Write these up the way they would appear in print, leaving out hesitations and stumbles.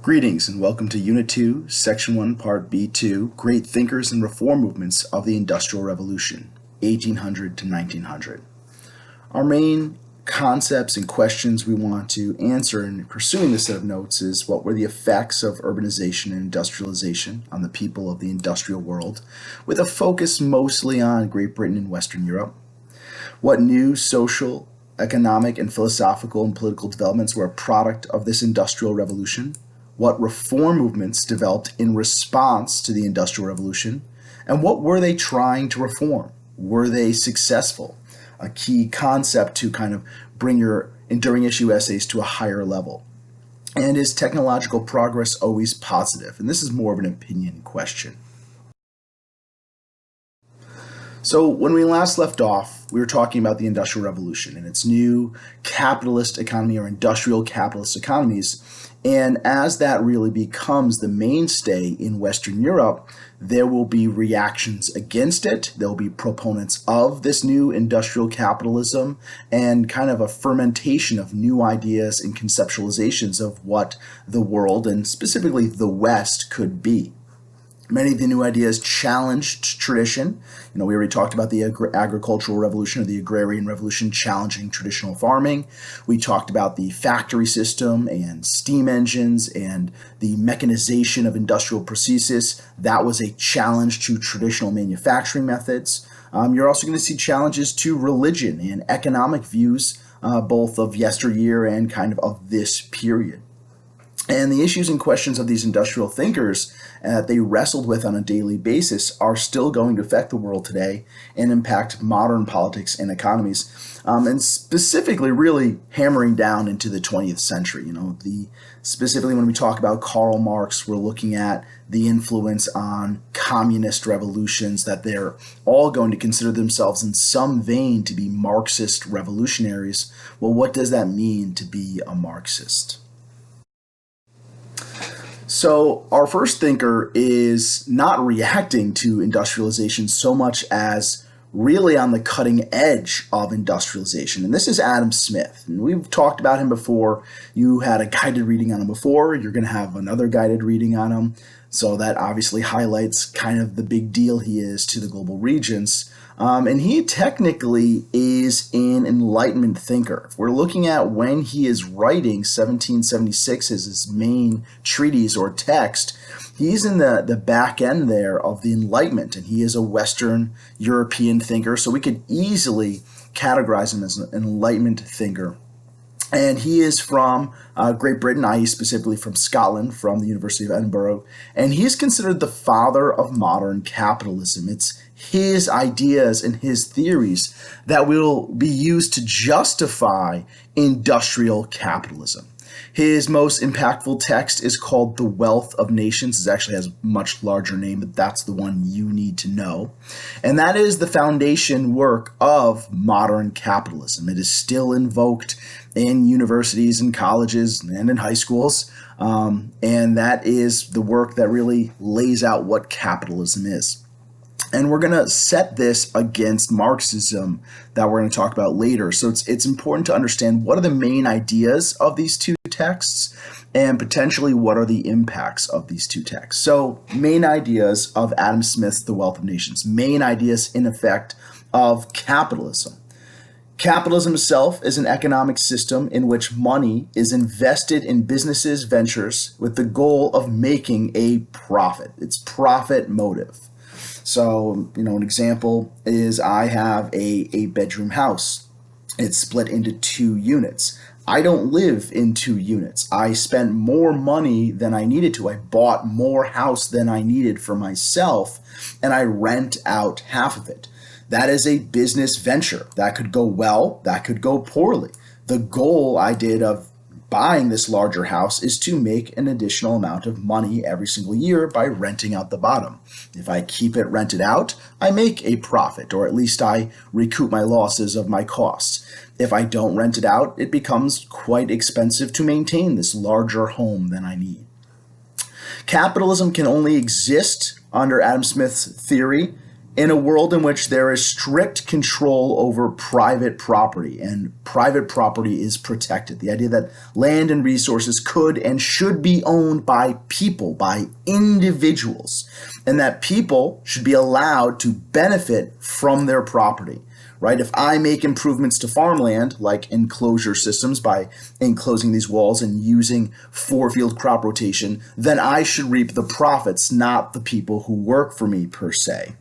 Greetings and welcome to Unit 2, Section 1, Part B2, Great Thinkers and Reform Movements of the Industrial Revolution, 1800 to 1900. Our main concepts and questions we want to answer in pursuing this set of notes is what were the effects of urbanization and industrialization on the people of the industrial world, with a focus mostly on Great Britain and Western Europe. What new social, economic, and philosophical and political developments were a product of this industrial revolution? What reform movements developed in response to the Industrial Revolution, and what were they trying to reform? Were they successful? A key concept to kind of bring your enduring issue essays to a higher level. And is technological progress always positive? And this is more of an opinion question. So when we last left off, we were talking about the Industrial Revolution and its new capitalist economy or industrial capitalist economies. And as that really becomes the mainstay in Western Europe, there will be reactions against it. There will be proponents of this new industrial capitalism and kind of a fermentation of new ideas and conceptualizations of what the world and specifically the West could be. Many of the new ideas challenged tradition. We already talked about the agricultural revolution or the agrarian revolution challenging traditional farming. We talked about the factory system and steam engines and the mechanization of industrial processes. That was a challenge to traditional manufacturing methods. You're also going to see challenges to religion and economic views, both of yesteryear and kind of this period. And the issues and questions of these industrial thinkers that they wrestled with on a daily basis are still going to affect the world today and impact modern politics and economies, and specifically really hammering down into the 20th century. Specifically when we talk about Karl Marx, we're looking at the influence on communist revolutions, that they're all going to consider themselves in some vein to be Marxist revolutionaries. Well, what does that mean to be a Marxist? So our first thinker is not reacting to industrialization so much as really on the cutting edge of industrialization. And this is Adam Smith. And we've talked about him before. You had a guided reading on him before. You're going to have another guided reading on him. So that obviously highlights kind of the big deal he is to the global regions. And he technically is an Enlightenment thinker. If we're looking at when he is writing, 1776 is his main treatise or text, he's in the back end there of the Enlightenment, and he is a Western European thinker, so we could easily categorize him as an Enlightenment thinker. And he is from Great Britain, i.e. specifically from Scotland, from the University of Edinburgh. And he is considered the father of modern capitalism. It's his ideas and his theories that will be used to justify industrial capitalism. His most impactful text is called The Wealth of Nations. It actually has a much larger name, but that's the one you need to know. And that is the foundation work of modern capitalism. It is still invoked in universities and colleges and in high schools. And that is the work that really lays out what capitalism is. And we're going to set this against Marxism that we're going to talk about later. So it's important to understand what are the main ideas of these two texts and potentially what are the impacts of these two texts. So main ideas of Adam Smith's The Wealth of Nations, main ideas in effect of capitalism. Capitalism itself is an economic system in which money is invested in businesses, ventures with the goal of making a profit. It's profit motive. So, an example is I have a bedroom house. It's split into 2 units. I don't live in 2 units. I spent more money than I needed to. I bought more house than I needed for myself, and I rent out half of it. That is a business venture. That could go well, that could go poorly. The goal I did of buying this larger house is to make an additional amount of money every single year by renting out the bottom. If I keep it rented out, I make a profit, or at least I recoup my losses of my costs. If I don't rent it out, it becomes quite expensive to maintain this larger home than I need. Capitalism can only exist under Adam Smith's theory in a world in which there is strict control over private property and private property is protected. The idea that land and resources could and should be owned by people, by individuals, and that people should be allowed to benefit from their property. Right? If I make improvements to farmland, like enclosure systems by enclosing these walls and using four-field crop rotation, then I should reap the profits, not the people who work for me per se.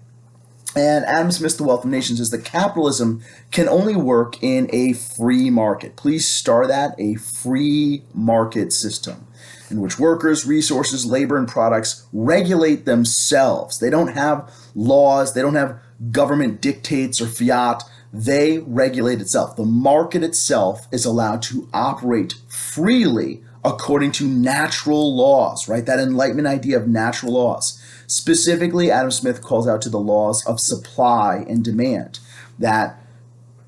And Adam Smith's The Wealth of Nations says that capitalism can only work in a free market. Please star that, a free market system in which workers, resources, labor, and products regulate themselves. They don't have laws, they don't have government dictates or fiat. They regulate itself. The market itself is allowed to operate freely according to natural laws, right? That Enlightenment idea of natural laws. Specifically, Adam Smith calls out to the laws of supply and demand, that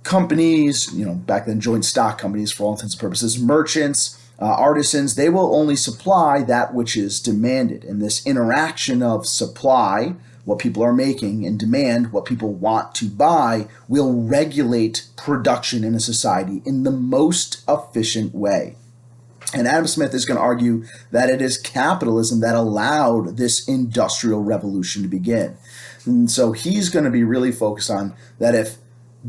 companies, back then joint stock companies for all intents and purposes, merchants, artisans, they will only supply that which is demanded. And this interaction of supply, what people are making, and demand, what people want to buy, will regulate production in a society in the most efficient way. And Adam Smith is going to argue that it is capitalism that allowed this industrial revolution to begin. And so he's going to be really focused on that if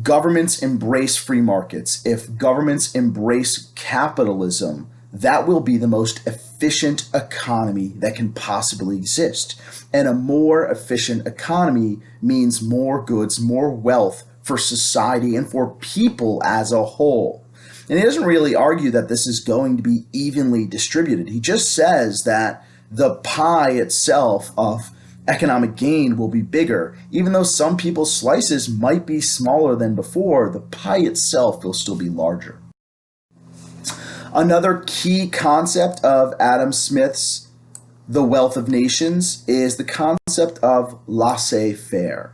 governments embrace free markets, if governments embrace capitalism, that will be the most efficient economy that can possibly exist. And a more efficient economy means more goods, more wealth for society and for people as a whole. And he doesn't really argue that this is going to be evenly distributed. He just says that the pie itself of economic gain will be bigger. Even though some people's slices might be smaller than before, the pie itself will still be larger. Another key concept of Adam Smith's The Wealth of Nations is the concept of laissez-faire.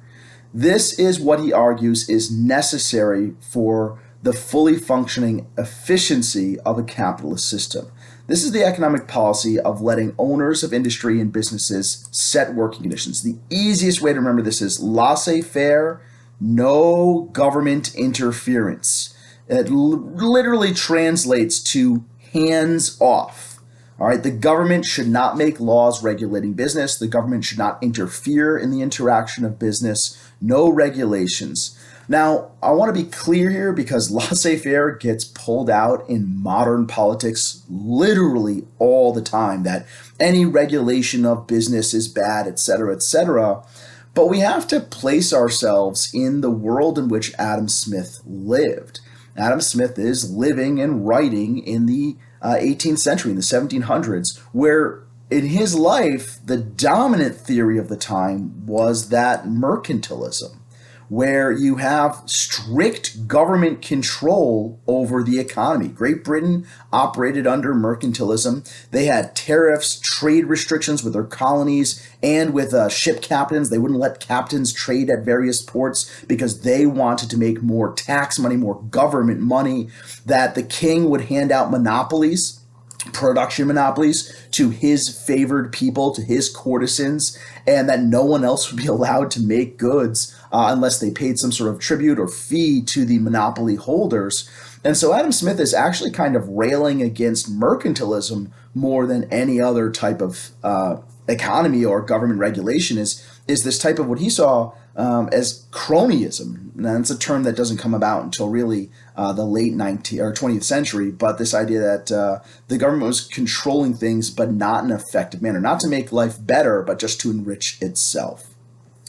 This is what he argues is necessary for the fully functioning efficiency of a capitalist system. This is the economic policy of letting owners of industry and businesses set working conditions. The easiest way to remember this is laissez-faire, no government interference. It literally translates to hands off. All right, the government should not make laws regulating business. The government should not interfere in the interaction of business. No regulations. Now, I want to be clear here because laissez-faire gets pulled out in modern politics literally all the time, that any regulation of business is bad, etc., etc. But we have to place ourselves in the world in which Adam Smith lived. Adam Smith is living and writing in the 18th century, in the 1700s, where in his life, the dominant theory of the time was that mercantilism, where you have strict government control over the economy. Great Britain operated under mercantilism. They had tariffs, trade restrictions with their colonies and with ship captains. They wouldn't let captains trade at various ports because they wanted to make more tax money, more government money, that the king would hand out monopolies, production monopolies, to his favored people, to his courtesans, and that no one else would be allowed to make goods unless they paid some sort of tribute or fee to the monopoly holders. And so Adam Smith is actually kind of railing against mercantilism more than any other type of economy or government regulation is this type of what he saw as cronyism. Now, it's a term that doesn't come about until really the late 19th or 20th century, but this idea that the government was controlling things but not in an effective manner, not to make life better, but just to enrich itself.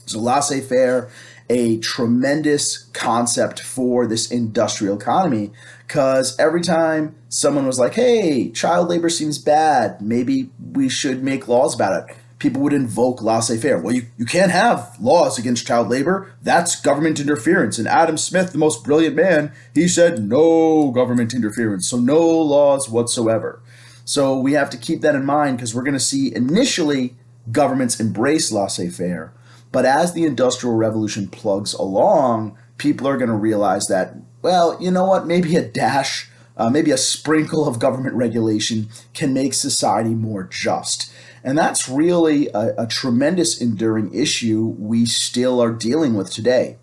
So laissez-faire, a tremendous concept for this industrial economy, because every time someone was like, hey, child labor seems bad, maybe we should make laws about it, people would invoke laissez-faire. Well, you can't have laws against child labor. That's government interference. And Adam Smith, the most brilliant man, he said no government interference, so no laws whatsoever. So we have to keep that in mind because we're going to see initially governments embrace laissez-faire. But as the Industrial Revolution plugs along, people are going to realize that, well, you know what, maybe a dash, maybe a sprinkle of government regulation can make society more just. And that's really a tremendous enduring issue we still are dealing with today.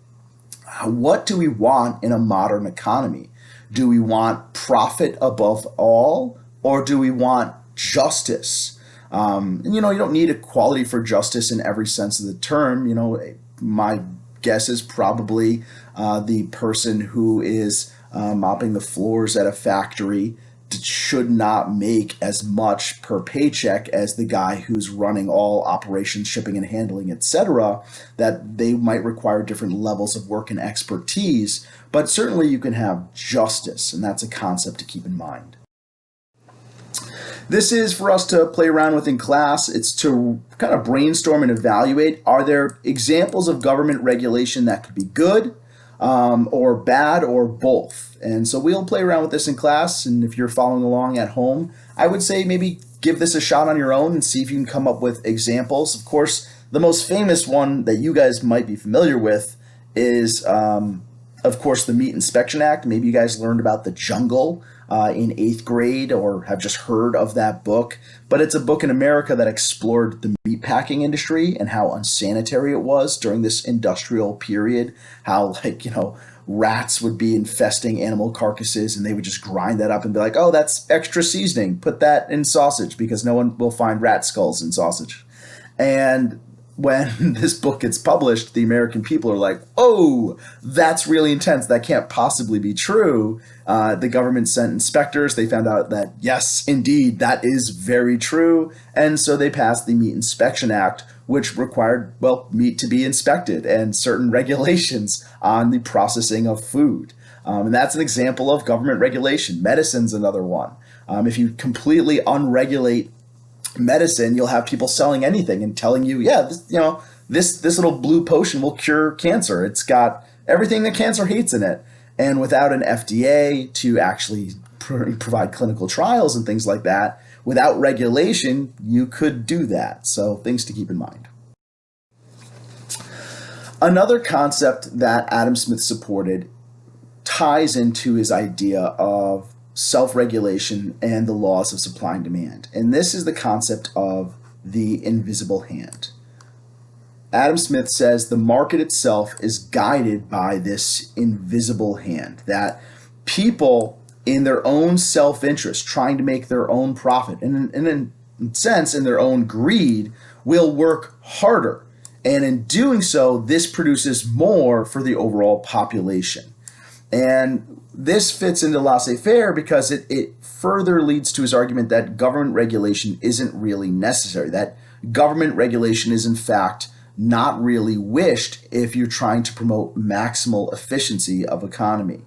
What do we want in a modern economy? Do we want profit above all, or do we want justice? You don't need equality for justice in every sense of the term. My guess is probably the person who is mopping the floors at a factory should not make as much per paycheck as the guy who's running all operations, shipping and handling, etc. That they might require different levels of work and expertise, but certainly you can have justice, and that's a concept to keep in mind. This is for us to play around with in class. It's to kind of brainstorm and evaluate, are there examples of government regulation that could be good or bad or both? And so we'll play around with this in class, and if you're following along at home, I would say maybe give this a shot on your own and see if you can come up with examples. Of course, the most famous one that you guys might be familiar with is, of course, the Meat Inspection Act. Maybe you guys learned about the jungle in 8th grade or have just heard of that book. But it's a book in America that explored the meatpacking industry and how unsanitary it was during this industrial period. How, rats would be infesting animal carcasses and they would just grind that up and be like, oh, that's extra seasoning. Put that in sausage because no one will find rat skulls in sausage. And when this book gets published, the American people are like, oh, that's really intense. That can't possibly be true. The government sent inspectors. They found out that, yes, indeed, that is very true. And so they passed the Meat Inspection Act, which required, meat to be inspected and certain regulations on the processing of food. And that's an example of government regulation. Medicine's another one. If you completely unregulate medicine, you'll have people selling anything and telling you, this little blue potion will cure cancer. It's got everything that cancer hates in it. And without an FDA to actually provide clinical trials and things like that, without regulation, you could do that. So things to keep in mind. Another concept that Adam Smith supported ties into his idea of self-regulation and the laws of supply and demand. And this is the concept of the invisible hand. Adam Smith says the market itself is guided by this invisible hand, that people in their own self-interest, trying to make their own profit, and in a sense, in their own greed, will work harder. And in doing so, this produces more for the overall population. And this fits into laissez-faire because it further leads to his argument that government regulation isn't really necessary, that government regulation is in fact not really wished if you're trying to promote maximal efficiency of economy.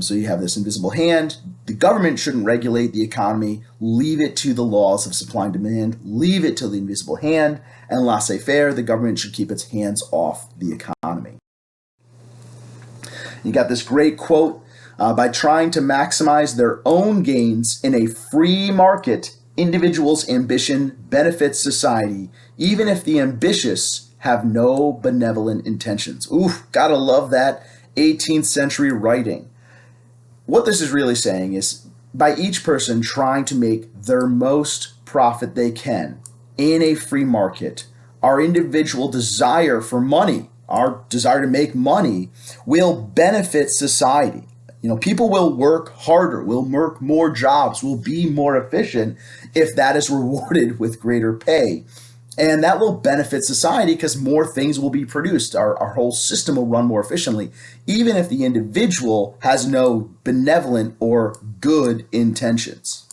So you have this invisible hand. The government shouldn't regulate the economy. Leave it to the laws of supply and demand. Leave it to the invisible hand. And laissez-faire, the government should keep its hands off the economy. You got this great quote, by trying to maximize their own gains in a free market, individuals' ambition benefits society, even if the ambitious have no benevolent intentions. Oof, gotta love that 18th century writing. What this is really saying is by each person trying to make their most profit they can in a free market, our individual desire for money, our desire to make money will benefit society. People will work harder, will work more jobs, will be more efficient if that is rewarded with greater pay. And that will benefit society because more things will be produced. Our whole system will run more efficiently, even if the individual has no benevolent or good intentions.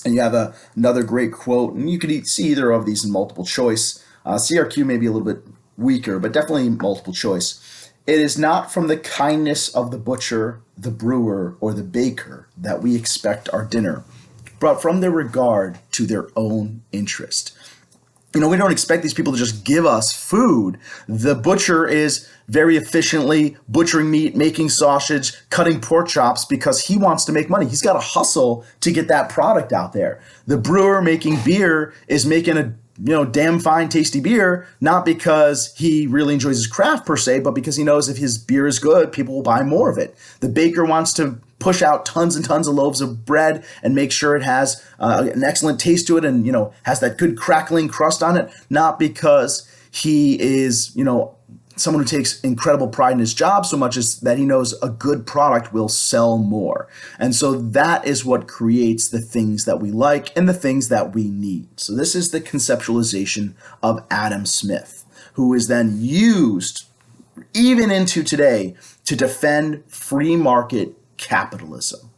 And you have another great quote, and you could see either of these in multiple choice. CRQ may be a little bit weaker, but definitely multiple choice. It is not from the kindness of the butcher, the brewer, or the baker that we expect our dinner, but from their regard to their own interest. We don't expect these people to just give us food. The butcher is very efficiently butchering meat, making sausage, cutting pork chops because he wants to make money. He's got to hustle to get that product out there. The brewer making beer is making a damn fine, tasty beer, not because he really enjoys his craft per se, but because he knows if his beer is good, people will buy more of it. The baker wants to push out tons and tons of loaves of bread and make sure it has an excellent taste to it and, has that good crackling crust on it, not because he is, someone who takes incredible pride in his job so much as that he knows a good product will sell more. And so that is what creates the things that we like and the things that we need. So this is the conceptualization of Adam Smith, who is then used even into today to defend free market capitalism.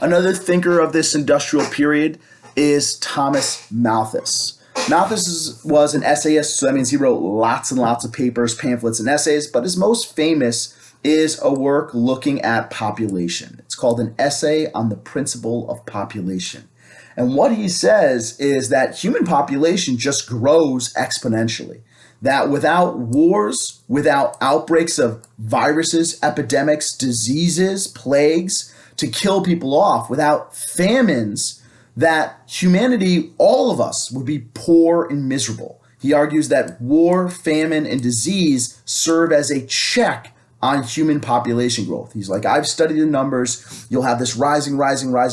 Another thinker of this industrial period is Thomas Malthus. Malthus was an essayist, so that means he wrote lots and lots of papers, pamphlets, and essays, but his most famous is a work looking at population. It's called An Essay on the Principle of Population. And what he says is that human population just grows exponentially, that without wars, without outbreaks of viruses, epidemics, diseases, plagues to kill people off, without famines, that humanity, all of us, would be poor and miserable. He argues that war, famine, and disease serve as a check on human population growth. He's like, I've studied the numbers. You'll have this rising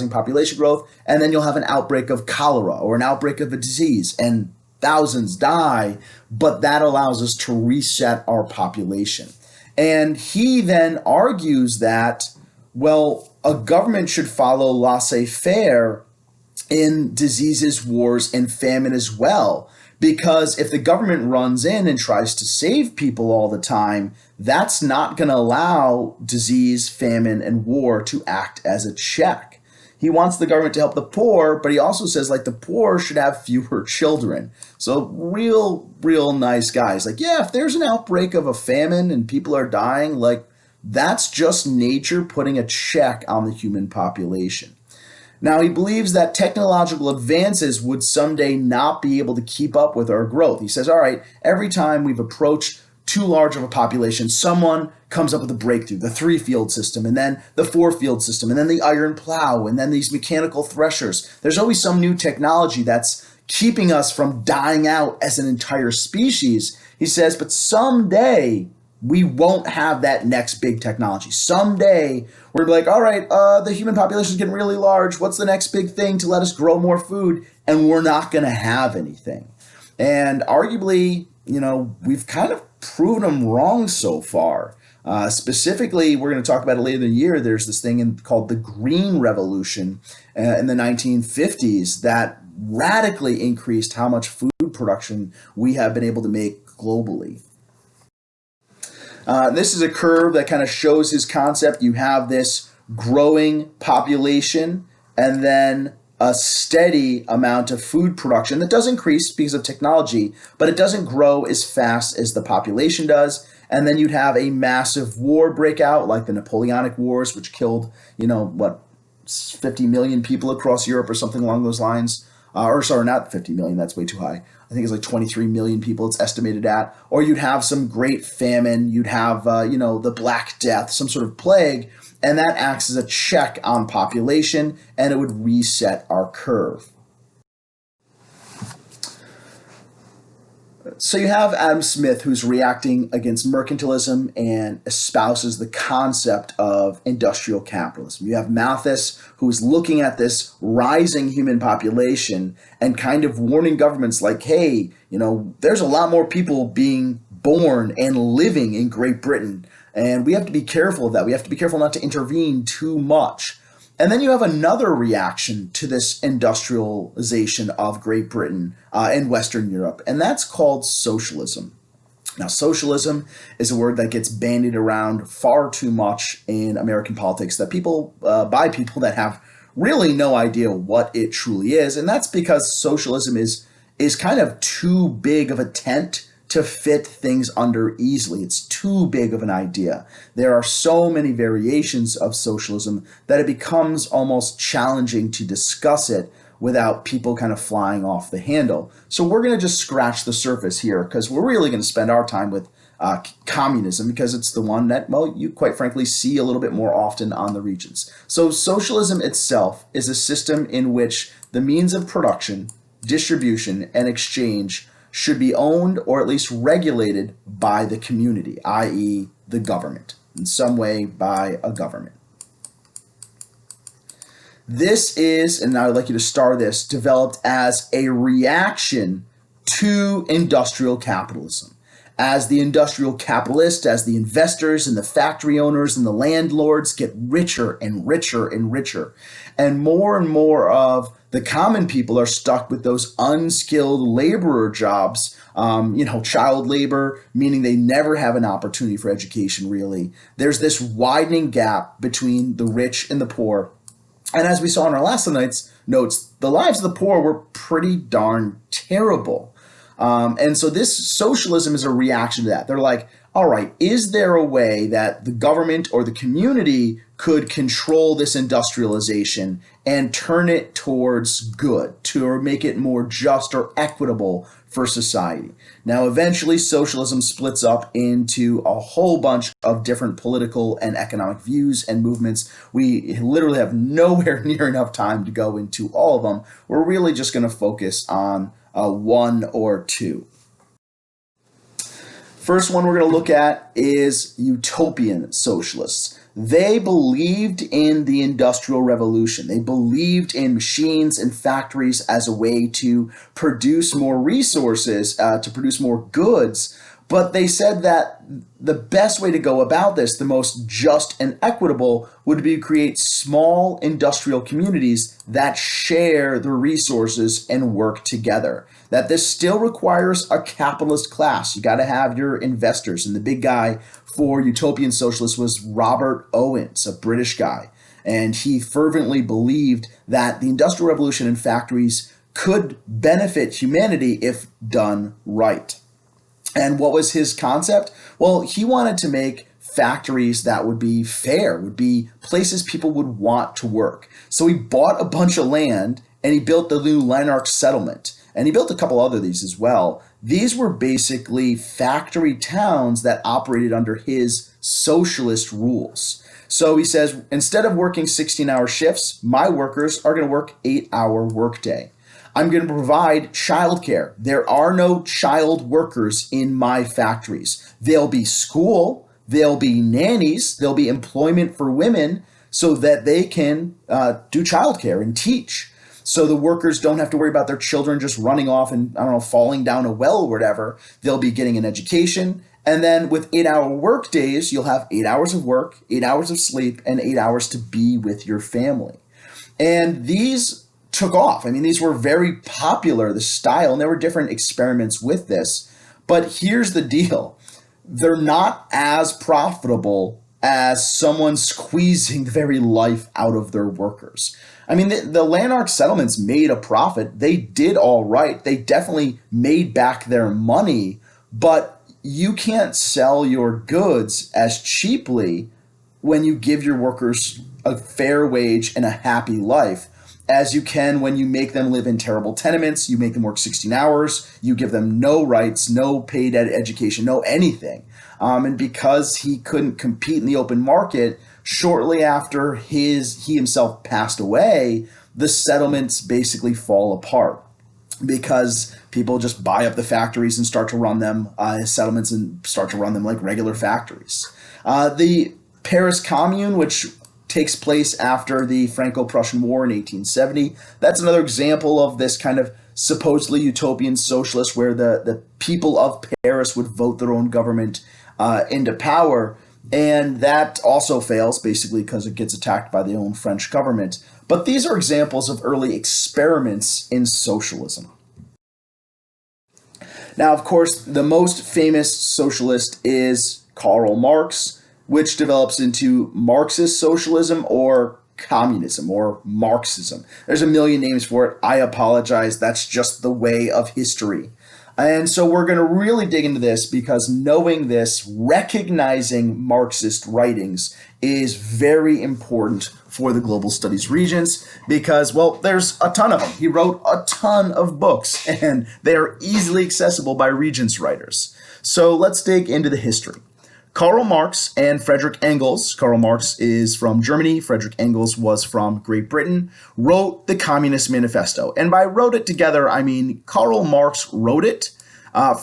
population growth, and then you'll have an outbreak of cholera or an outbreak of a disease, and thousands die, but that allows us to reset our population. And he then argues that, well, a government should follow laissez-faire in diseases, wars, and famine as well. Because if the government runs in and tries to save people all the time, that's not going to allow disease, famine, and war to act as a check. He wants the government to help the poor, but he also says, like, the poor should have fewer children. So real nice guys. Like, yeah, if there's an outbreak of a famine and people are dying, like, that's just nature putting a check on the human population. Now, he believes that technological advances would someday not be able to keep up with our growth. He says, all right, every time we've approached too large of a population, someone comes up with a breakthrough, the 3-field system, and then the 4-field system, and then the iron plow, and then these mechanical threshers. There's always some new technology that's keeping us from dying out as an entire species. He says, but someday we won't have that next big technology. Someday we're like, all right, the human population is getting really large. What's the next big thing to let us grow more food? And we're not going to have anything. And arguably, we've kind of proven them wrong so far. Specifically, we're going to talk about it later in the year. There's this thing called the Green Revolution in the 1950s that radically increased how much food production we have been able to make globally. This is a curve that kind of shows his concept. You have this growing population and then a steady amount of food production that does increase because of technology, but it doesn't grow as fast as the population does. And then you'd have a massive war breakout like the Napoleonic Wars, which killed, 50 million people across Europe or something along those lines. Not 50 million, that's way too high. I think it's like 23 million people it's estimated at. Or you'd have some great famine, you'd have, the Black Death, some sort of plague, and that acts as a check on population, and it would reset our curve. So you have Adam Smith, who's reacting against mercantilism and espouses the concept of industrial capitalism. You have Malthus, who's looking at this rising human population and kind of warning governments like, hey, there's a lot more people being born and living in Great Britain, and we have to be careful of that. We have to be careful not to intervene too much. And then you have another reaction to this industrialization of Great Britain and Western Europe, and that's called socialism. Now, socialism is a word that gets bandied around far too much in American politics by people that have really no idea what it truly is, and that's because socialism is kind of too big of a tent to fit things under easily. It's too big of an idea. There are so many variations of socialism that it becomes almost challenging to discuss it without people kind of flying off the handle. So we're going to just scratch the surface here because we're really going to spend our time with communism because it's the one that, you quite frankly see a little bit more often on the regions. So socialism itself is a system in which the means of production, distribution, and exchange should be owned or at least regulated by the community, i.e. the government. in some way by a government. This is, and I would like you to star this, developed as a reaction to industrial capitalism. As the industrial capitalists, as the investors and the factory owners and the landlords get richer and richer and richer, and more of the common people are stuck with those unskilled laborer jobs, child labor, meaning they never have an opportunity for education, really. There's this widening gap between the rich and the poor. And as we saw in our last night's notes, the lives of the poor were pretty darn terrible. And so this socialism is a reaction to that. They're like, all right, is there a way that the government or the community could control this industrialization and turn it towards good, to make it more just or equitable for society? Now, eventually, socialism splits up into a whole bunch of different political and economic views and movements. We literally have nowhere near enough time to go into all of them. We're really just going to focus on one or two. First one we're going to look at is utopian socialists. They believed in the Industrial Revolution. They believed in machines and factories as a way to produce more resources, to produce more goods. But they said that the best way to go about this, the most just and equitable, would be to create small industrial communities that share the resources and work together. That this still requires a capitalist class. You got to have your investors. And the big guy for utopian socialists was Robert Owens, a British guy. And he fervently believed that the Industrial Revolution and factories could benefit humanity if done right. And what was his concept? Well, he wanted to make factories that would be fair, would be places people would want to work. So he bought a bunch of land and he built the new Lanark settlement. And he built a couple other of these as well. These were basically factory towns that operated under his socialist rules. So he says, instead of working 16-hour shifts, my workers are going to work 8-hour workday. I'm going to provide childcare. There are no child workers in my factories. There'll be school, there'll be nannies, there'll be employment for women so that they can do childcare and teach. So the workers don't have to worry about their children just running off and, falling down a well or whatever. They'll be getting an education. And then with 8-hour work days, you'll have 8 hours of work, 8 hours of sleep, and 8 hours to be with your family. And these took off. These were very popular, the style, and there were different experiments with this. But here's the deal. They're not as profitable as someone squeezing the very life out of their workers. The Lanark settlements made a profit. They did all right. They definitely made back their money, but you can't sell your goods as cheaply when you give your workers a fair wage and a happy life as you can when you make them live in terrible tenements, you make them work 16 hours, you give them no rights, no paid education, no anything. And because he couldn't compete in the open market, shortly after he himself passed away, the settlements basically fall apart because people just buy up the factories and start to run them as settlements and start to run them like regular factories. The Paris Commune, which takes place after the Franco-Prussian War in 1870, that's another example of this kind of supposedly utopian socialist where the people of Paris would vote their own government into power. And that also fails, basically, because it gets attacked by the own French government. But these are examples of early experiments in socialism. Now, of course, the most famous socialist is Karl Marx, which develops into Marxist socialism or communism or Marxism. There's a million names for it. I apologize. That's just the way of history. And so we're going to really dig into this because knowing this, recognizing Marxist writings is very important for the Global Studies Regents because, well, there's a ton of them. He wrote a ton of books and they are easily accessible by Regents writers. So let's dig into the history. Karl Marx and Friedrich Engels, Karl Marx is from Germany, Friedrich Engels was from Great Britain, wrote the Communist Manifesto. And by wrote it together, I mean Karl Marx wrote it.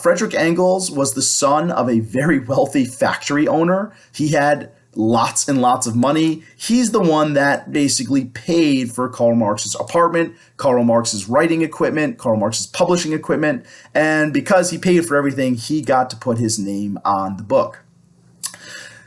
Friedrich Engels was the son of a very wealthy factory owner. He had lots and lots of money. He's the one that basically paid for Karl Marx's apartment, Karl Marx's writing equipment, Karl Marx's publishing equipment, and because he paid for everything, he got to put his name on the book.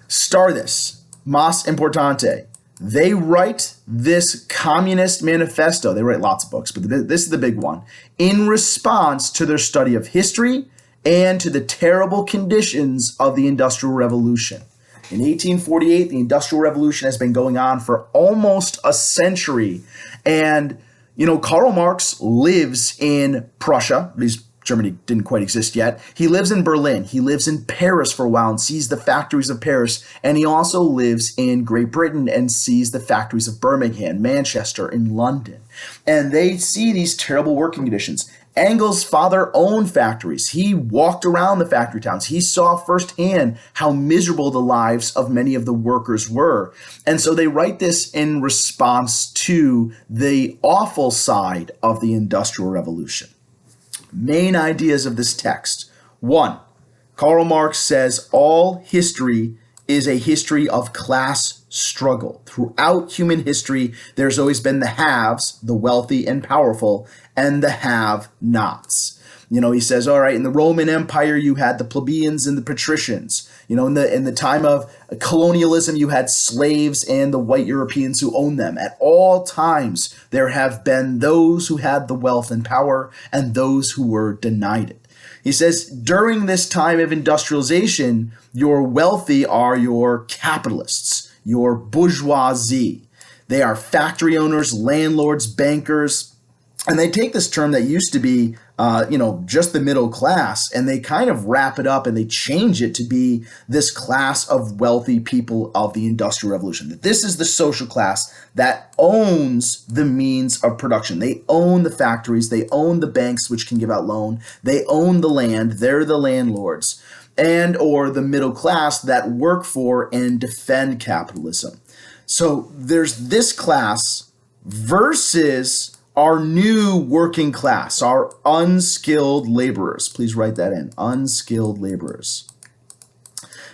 Star this, mas importante. They write this communist manifesto. They write lots of books, but this is the big one, in response to their study of history and to the terrible conditions of the Industrial Revolution. In 1848, the Industrial Revolution has been going on for almost a century. And, Karl Marx lives in Prussia. Germany didn't quite exist yet. He lives in Berlin. He lives in Paris for a while and sees the factories of Paris. And he also lives in Great Britain and sees the factories of Birmingham, Manchester, and London. And they see these terrible working conditions. Engels' father owned factories. He walked around the factory towns. He saw firsthand how miserable the lives of many of the workers were. And so they write this in response to the awful side of the Industrial Revolution. Main ideas of this text. 1, Karl Marx says all history is a history of class struggle. Throughout human history, there's always been the haves, the wealthy and powerful, and the have-nots. He says, all right, in the Roman Empire, you had the plebeians and the patricians. In the time of colonialism, you had slaves and the white Europeans who owned them. At all times, there have been those who had the wealth and power and those who were denied it. He says, during this time of industrialization, your wealthy are your capitalists, your bourgeoisie. They are factory owners, landlords, bankers, and they take this term that used to be, just the middle class, and they kind of wrap it up and they change it to be this class of wealthy people of the Industrial Revolution. That this is the social class that owns the means of production. They own the factories, they own the banks which can give out loan, they own the land, they're the landlords, and or the middle class that work for and defend capitalism. So there's this class versus our new working class, our unskilled laborers. Please write that in, unskilled laborers.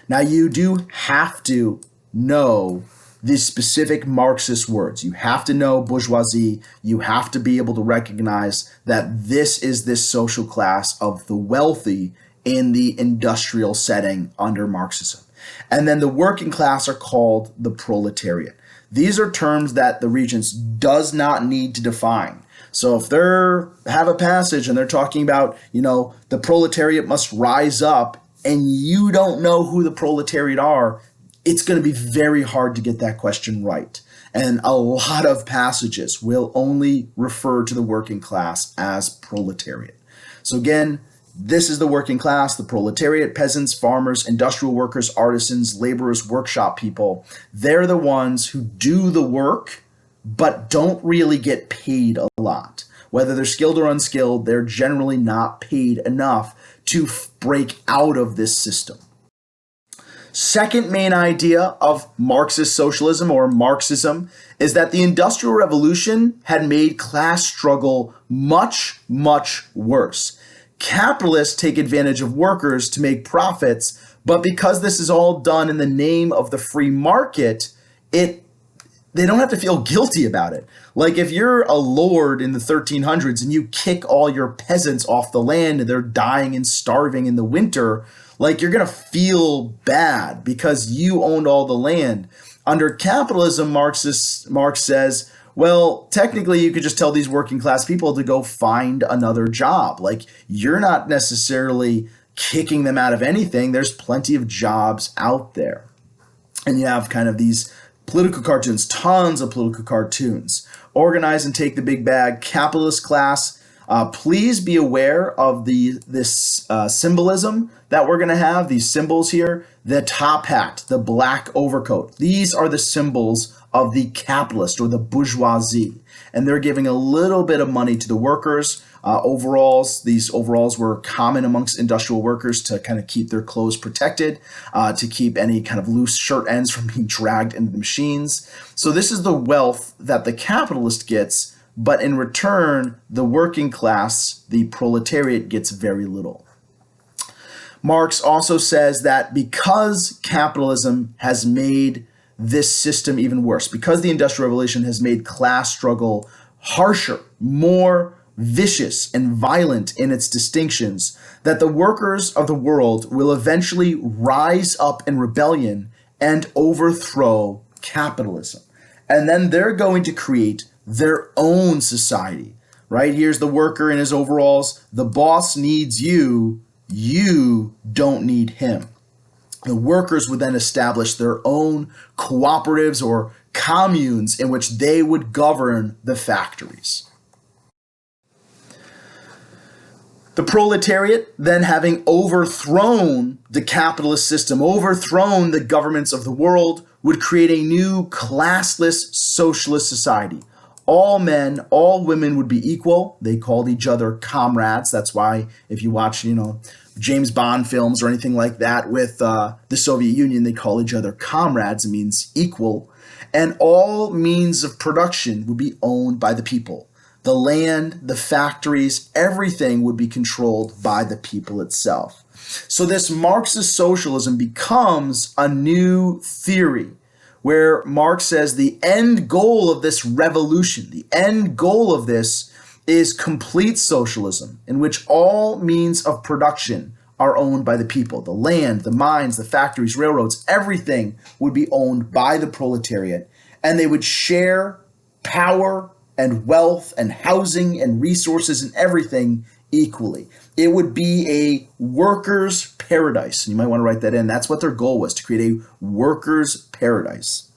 Now you do have to know the specific Marxist words. You have to know bourgeoisie. You have to be able to recognize that this is this social class of the wealthy in the industrial setting under Marxism. And then the working class are called the proletariat. These are terms that the Regents does not need to define. So if they have a passage and they're talking about, the proletariat must rise up, and you don't know who the proletariat are, it's going to be very hard to get that question right. And a lot of passages will only refer to the working class as proletariat. So again, this is the working class, the proletariat, peasants, farmers, industrial workers, artisans, laborers, workshop people. They're the ones who do the work, but don't really get paid a lot. Whether they're skilled or unskilled, they're generally not paid enough to break out of this system. Second main idea of Marxist socialism or Marxism is that the Industrial Revolution had made class struggle much, much worse. Capitalists take advantage of workers to make profits, but because this is all done in the name of the free market, they don't have to feel guilty about it. Like if you're a lord in the 1300s and you kick all your peasants off the land and they're dying and starving in the winter, like you're going to feel bad because you owned all the land. Under capitalism, Marx says, well, technically you could just tell these working class people to go find another job. Like you're not necessarily kicking them out of anything. There's plenty of jobs out there. And you have kind of these political cartoons, tons of political cartoons. Organize and take the big bag, capitalist class. Please be aware of this symbolism that we're going to have, these symbols here. The top hat, the black overcoat. These are the symbols of the capitalist or the bourgeoisie. And they're giving a little bit of money to the workers. Overalls, these overalls were common amongst industrial workers to kind of keep their clothes protected, to keep any kind of loose shirt ends from being dragged into the machines. So this is the wealth that the capitalist gets, but in return, the working class, the proletariat, gets very little. Marx also says that because capitalism has made this system even worse, because the Industrial Revolution has made class struggle harsher, more vicious and violent in its distinctions, that the workers of the world will eventually rise up in rebellion and overthrow capitalism. And then they're going to create their own society, right? Here's the worker in his overalls. The boss needs you. You don't need him. The workers would then establish their own cooperatives or communes in which they would govern the factories. The proletariat, then having overthrown the capitalist system, overthrown the governments of the world, would create a new classless socialist society. All men, all women would be equal. They called each other comrades. That's why if you watch, James Bond films or anything like that with the Soviet Union, they call each other comrades. It means equal. And all means of production would be owned by the people. The land, the factories, everything would be controlled by the people itself. So this Marxist socialism becomes a new theory where Marx says the end goal of this revolution, the end goal of this is complete socialism in which all means of production are owned by the people. The land, the mines, the factories, railroads, everything would be owned by the proletariat, and they would share power and wealth and housing and resources and everything equally. It would be a workers' paradise. And you might want to write that in. That's what their goal was, to create a workers' paradise.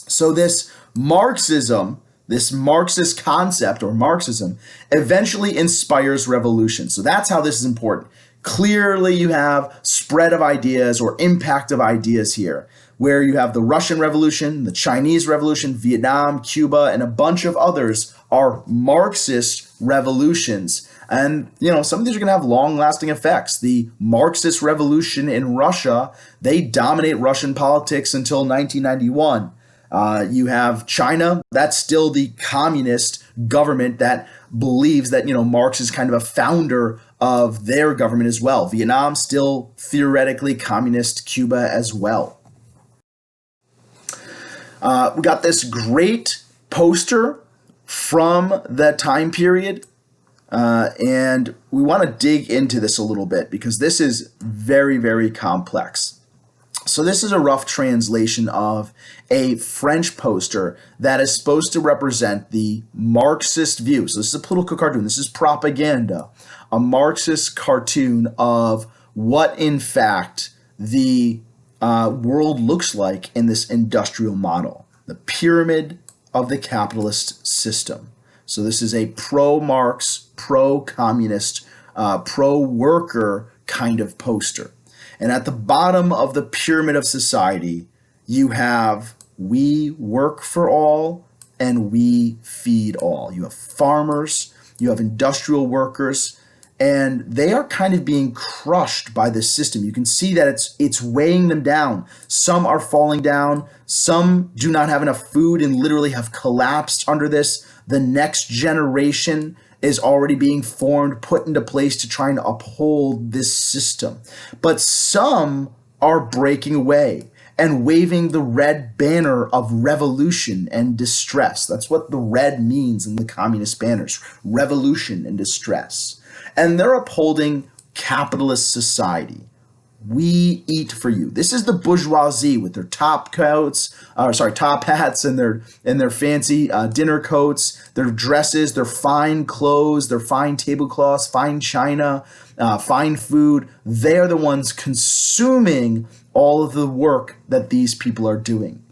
So this Marxism, this Marxist concept or Marxism, eventually inspires revolution. So that's how this is important. Clearly you have spread of ideas or impact of ideas here, where you have the Russian Revolution, the Chinese Revolution, Vietnam, Cuba, and a bunch of others are Marxist revolutions. And, some of these are going to have long-lasting effects. The Marxist Revolution in Russia, they dominate Russian politics until 1991. You have China, that's still the communist government that believes that, Marx is kind of a founder of their government as well. Vietnam, still theoretically communist. Cuba as well. We got this great poster from that time period, and we want to dig into this a little bit because this is very, very complex. So this is a rough translation of a French poster that is supposed to represent the Marxist view. So this is a political cartoon. This is propaganda, a Marxist cartoon of what, in fact, the world looks like in this industrial model, the pyramid of the capitalist system. So this is a pro-Marx, pro-communist, pro-worker kind of poster. And at the bottom of the pyramid of society, you have we work for all and we feed all. You have farmers, you have industrial workers, and they are kind of being crushed by this system. You can see that it's weighing them down. Some are falling down. Some do not have enough food and literally have collapsed under this. The next generation is already being formed, put into place to try and uphold this system. But some are breaking away and waving the red banner of revolution and distress. That's what the red means in the communist banners, revolution and distress. And they're upholding capitalist society. We eat for you. This is the bourgeoisie with their top hats and their fancy dinner coats, their dresses, their fine clothes, their fine tablecloths, fine china, fine food. They're the ones consuming all of the work that these people are doing.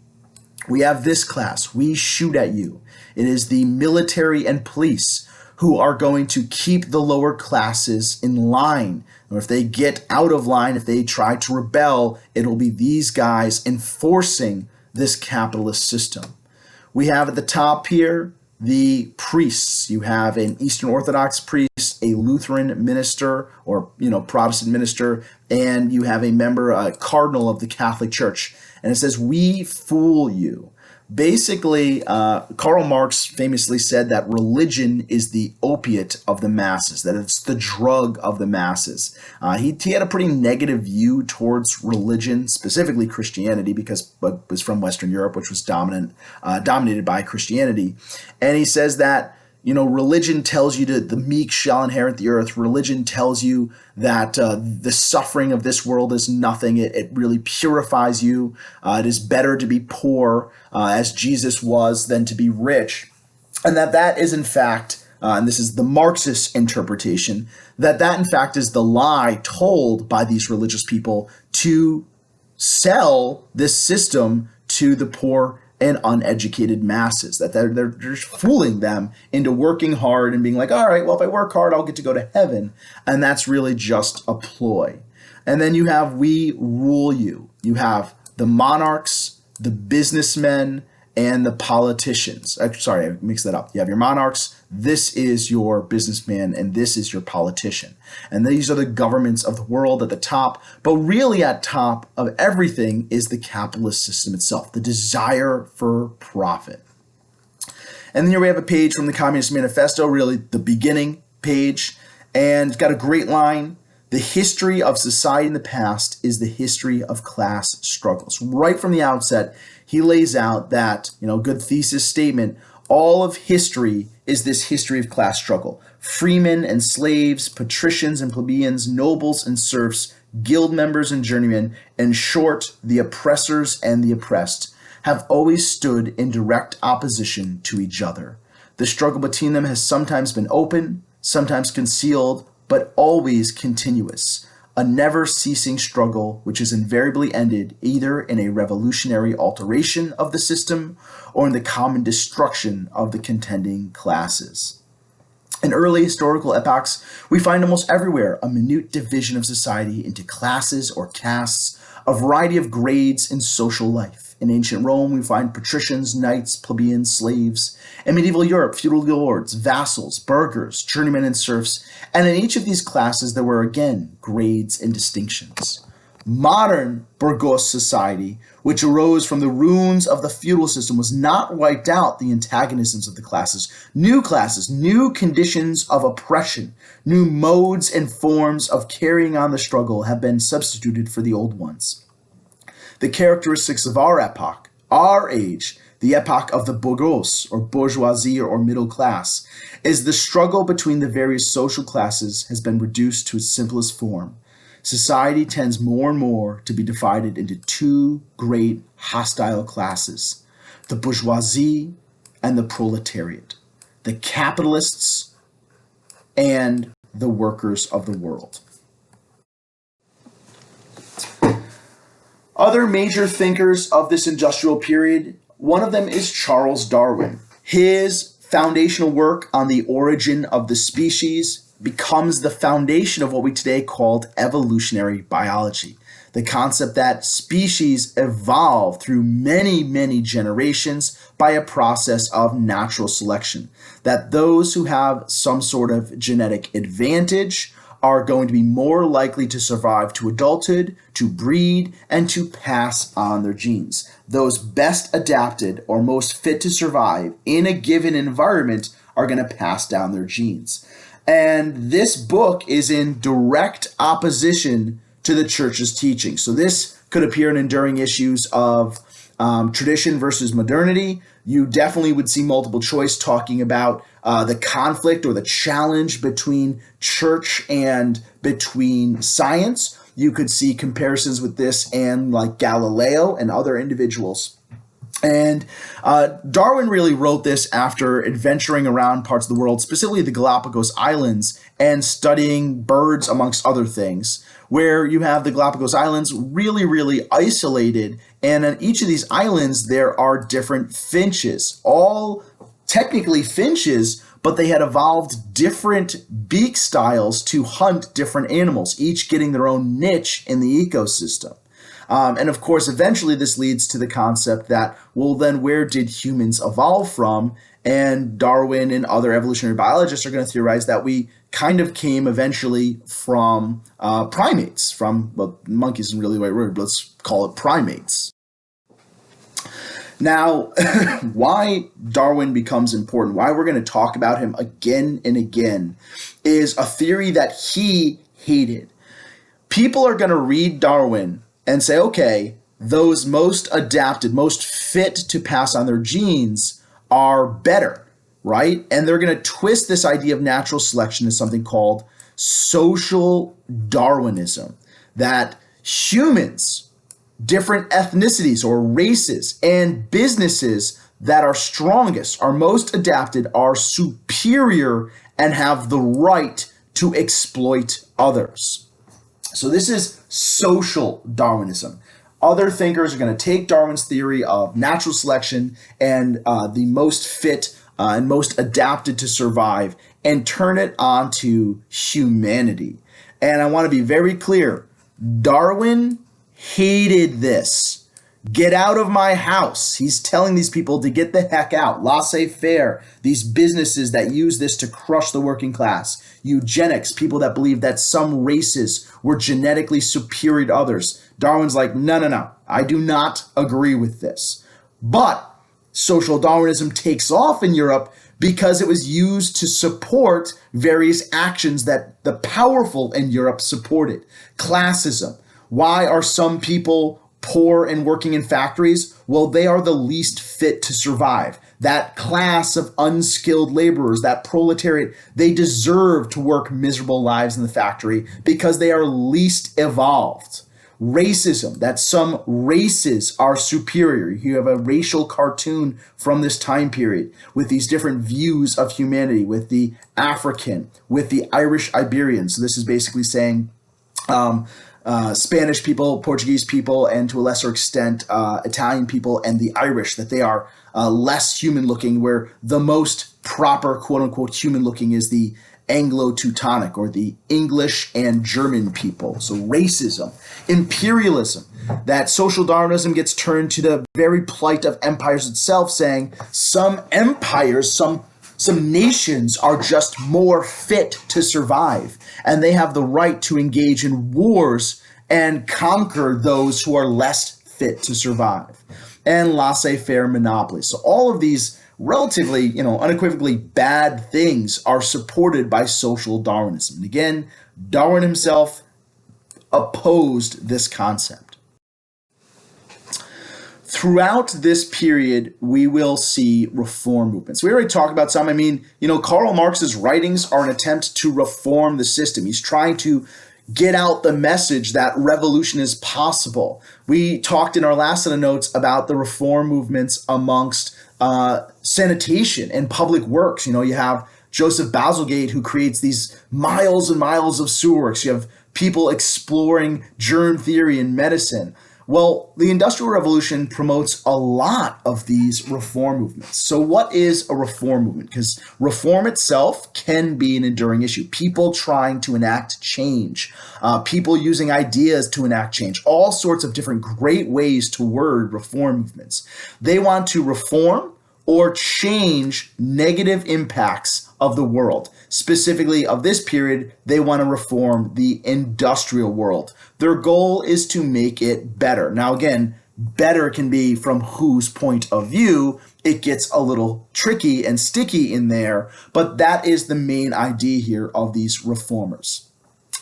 We have this class. We shoot at you. It is the military and police who are going to keep the lower classes in line. Or if they get out of line, if they try to rebel, it'll be these guys enforcing this capitalist system. We have at the top here the priests. You have an Eastern Orthodox priest, a Lutheran minister or Protestant minister, and you have a member, a cardinal of the Catholic Church. And it says, we fool you. Basically, Karl Marx famously said that religion is the opiate of the masses, that it's the drug of the masses. He had a pretty negative view towards religion, specifically Christianity, because it was from Western Europe, which was dominated by Christianity. And he says that, religion tells you the meek shall inherit the earth. Religion tells you that the suffering of this world is nothing. It really purifies you. It is better to be poor, as Jesus was, than to be rich. And that is, in fact, and this is the Marxist interpretation, that in fact is the lie told by these religious people to sell this system to the poor and uneducated masses, that they're just fooling them into working hard and being like, all right, well, if I work hard, I'll get to go to heaven. And that's really just a ploy. And then you have we rule you. You have the monarchs, the businessmen, and the politicians. Sorry, I mixed that up. You have your monarchs, this is your businessman, and this is your politician. And these are the governments of the world at the top. But really at top of everything is the capitalist system itself, the desire for profit. And then here we have a page from the Communist Manifesto, really the beginning page, and it's got a great line. The history of society in the past is the history of class struggles. Right from the outset, he lays out that, good thesis statement, all of history is this history of class struggle. Freemen and slaves, patricians and plebeians, nobles and serfs, guild members and journeymen, in short, the oppressors and the oppressed, have always stood in direct opposition to each other. The struggle between them has sometimes been open, sometimes concealed, but always continuous, a never-ceasing struggle which is invariably ended either in a revolutionary alteration of the system or in the common destruction of the contending classes. In early historical epochs, we find almost everywhere a minute division of society into classes or castes, a variety of grades in social life. In ancient Rome, we find patricians, knights, plebeians, slaves. In medieval Europe, feudal lords, vassals, burghers, journeymen, and serfs. And in each of these classes, there were again grades and distinctions. Modern Burgos society, which arose from the ruins of the feudal system, was not wiped out the antagonisms of the classes, new conditions of oppression, new modes and forms of carrying on the struggle have been substituted for the old ones. The characteristics of our epoch, our age, the epoch of the Burgos, or bourgeoisie or middle class, is the struggle between the various social classes has been reduced to its simplest form. Society tends more and more to be divided into two great hostile classes, the bourgeoisie and the proletariat, the capitalists and the workers of the world. Other major thinkers of this industrial period, one of them is Charles Darwin. His foundational work on the origin of the species becomes the foundation of what we today call evolutionary biology. The concept that species evolve through many, many generations by a process of natural selection. That those who have some sort of genetic advantage are going to be more likely to survive to adulthood, to breed, and to pass on their genes. Those best adapted or most fit to survive in a given environment are going to pass down their genes. And this book is in direct opposition to the church's teaching. So this could appear in enduring issues of tradition versus modernity. You definitely would see multiple choice talking about the conflict or the challenge between church and between science. You could see comparisons with this and like Galileo and other individuals. And Darwin really wrote this after adventuring around parts of the world, specifically the Galapagos Islands, and studying birds amongst other things, where you have the Galapagos Islands really, really isolated. And on each of these islands, there are different finches, all technically finches, but they had evolved different beak styles to hunt different animals, each getting their own niche in the ecosystem. And of course, eventually this leads to the concept that, well, then where did humans evolve from? And Darwin and other evolutionary biologists are going to theorize that we kind of came eventually from primates, well, monkeys isn't really the right word, but let's call it primates. Now, why Darwin becomes important, why we're going to talk about him again and again, is a theory that he hated. People are going to read Darwin and say, okay, those most adapted, most fit to pass on their genes are better, right? And they're going to twist this idea of natural selection as something called social Darwinism, that humans, different ethnicities or races, and businesses that are strongest, are most adapted, are superior and have the right to exploit others. So this is social Darwinism. Other thinkers are going to take Darwin's theory of natural selection and the most fit and most adapted to survive and turn it onto humanity. And I want to be very clear, Darwin hated this. Get out of my house. He's telling these people to get the heck out. Laissez-faire, these businesses that use this to crush the working class. Eugenics, people that believe that some races were genetically superior to others. Darwin's like, no, I do not agree with this. But social Darwinism takes off in Europe because it was used to support various actions that the powerful in Europe supported. Classism. Why are some people poor and working in factories? Well, they are the least fit to survive. That class of unskilled laborers, that proletariat, they deserve to work miserable lives in the factory because they are least evolved. Racism, that some races are superior. You have a racial cartoon from this time period with these different views of humanity, with the African, with the Irish Iberians. So this is basically saying Spanish people, Portuguese people, and to a lesser extent, Italian people and the Irish, that they are less human looking, where the most proper, quote unquote, human looking is the Anglo-Teutonic or the English and German people. So racism, imperialism, that social Darwinism gets turned to the very plight of empires itself, saying some empires, some nations are just more fit to survive, and they have the right to engage in wars and conquer those who are less fit to survive. And laissez-faire monopolies. So all of these relatively, unequivocally bad things are supported by social Darwinism. And again, Darwin himself opposed this concept. Throughout this period, we will see reform movements. We already talked about some. Karl Marx's writings are an attempt to reform the system. He's trying to get out the message that revolution is possible. We talked in our last set of notes about the reform movements amongst sanitation and public works. You have Joseph Bazalgette, who creates these miles and miles of sewer works. You have people exploring germ theory in medicine. Well, the Industrial Revolution promotes a lot of these reform movements. So what is a reform movement? Because reform itself can be an enduring issue. People trying to enact change, people using ideas to enact change, all sorts of different great ways to word reform movements. They want to reform or change negative impacts of the world. Specifically of this period, they want to reform the industrial world. Their goal is to make it better. Now again, better can be from whose point of view. It gets a little tricky and sticky in there, but that is the main idea here of these reformers.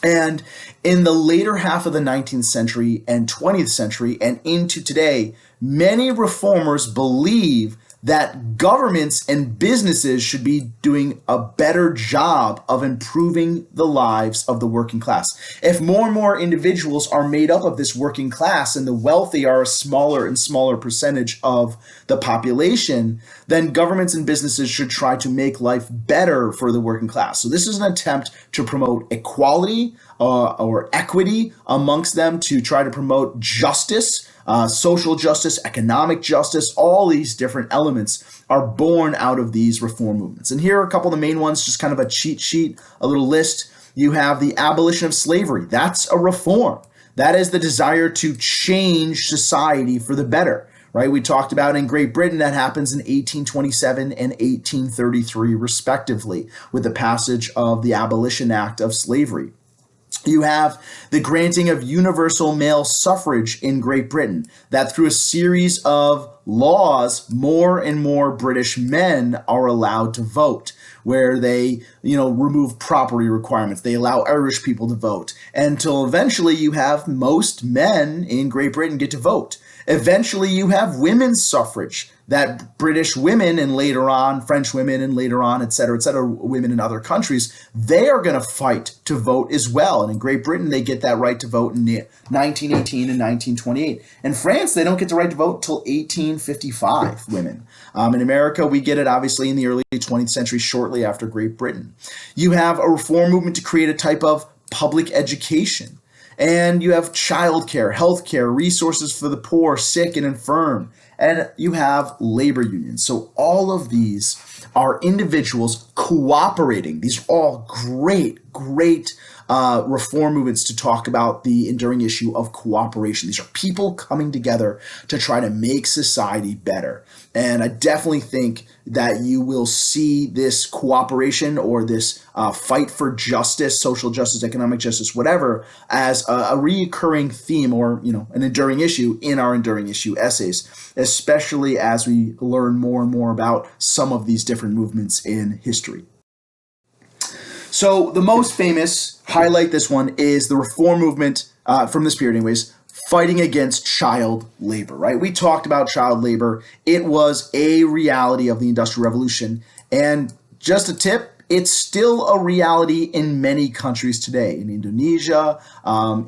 And in the later half of the 19th century and 20th century and into today, many reformers believe that governments and businesses should be doing a better job of improving the lives of the working class. If more and more individuals are made up of this working class and the wealthy are a smaller and smaller percentage of the population, then governments and businesses should try to make life better for the working class. So this is an attempt to promote equality or equity amongst them, to try to promote justice, social justice, economic justice. All these different elements are born out of these reform movements. And here are a couple of the main ones, just kind of a cheat sheet, a little list. You have the abolition of slavery. That's a reform. That is the desire to change society for the better, right? We talked about in Great Britain that happens in 1827 and 1833, respectively, with the passage of the Abolition Act of Slavery. You have the granting of universal male suffrage in Great Britain, that through a series of laws, more and more British men are allowed to vote, where they, remove property requirements. They allow Irish people to vote, until eventually you have most men in Great Britain get to vote. Eventually you have women's suffrage, that British women and later on French women and later on, et cetera, women in other countries, they are going to fight to vote as well. And in Great Britain, they get that right to vote in 1918 and 1928. In France, they don't get the right to vote until 1855, women. In America, we get it obviously in the early 20th century, shortly after Great Britain. You have a reform movement to create a type of public education. And you have childcare, healthcare, resources for the poor, sick, and infirm. And you have labor unions. So all of these are individuals cooperating. These are all great reform movements to talk about the enduring issue of cooperation. These are people coming together to try to make society better. And I definitely think that you will see this cooperation or this fight for justice, social justice, economic justice, whatever, as a recurring theme or, an enduring issue in our enduring issue essays, especially as we learn more and more about some of these different movements in history. So the most famous, highlight this one, is the reform movement from this period anyways, fighting against child labor, right? We talked about child labor. It was a reality of the Industrial Revolution. And just a tip, it's still a reality in many countries today. In Indonesia,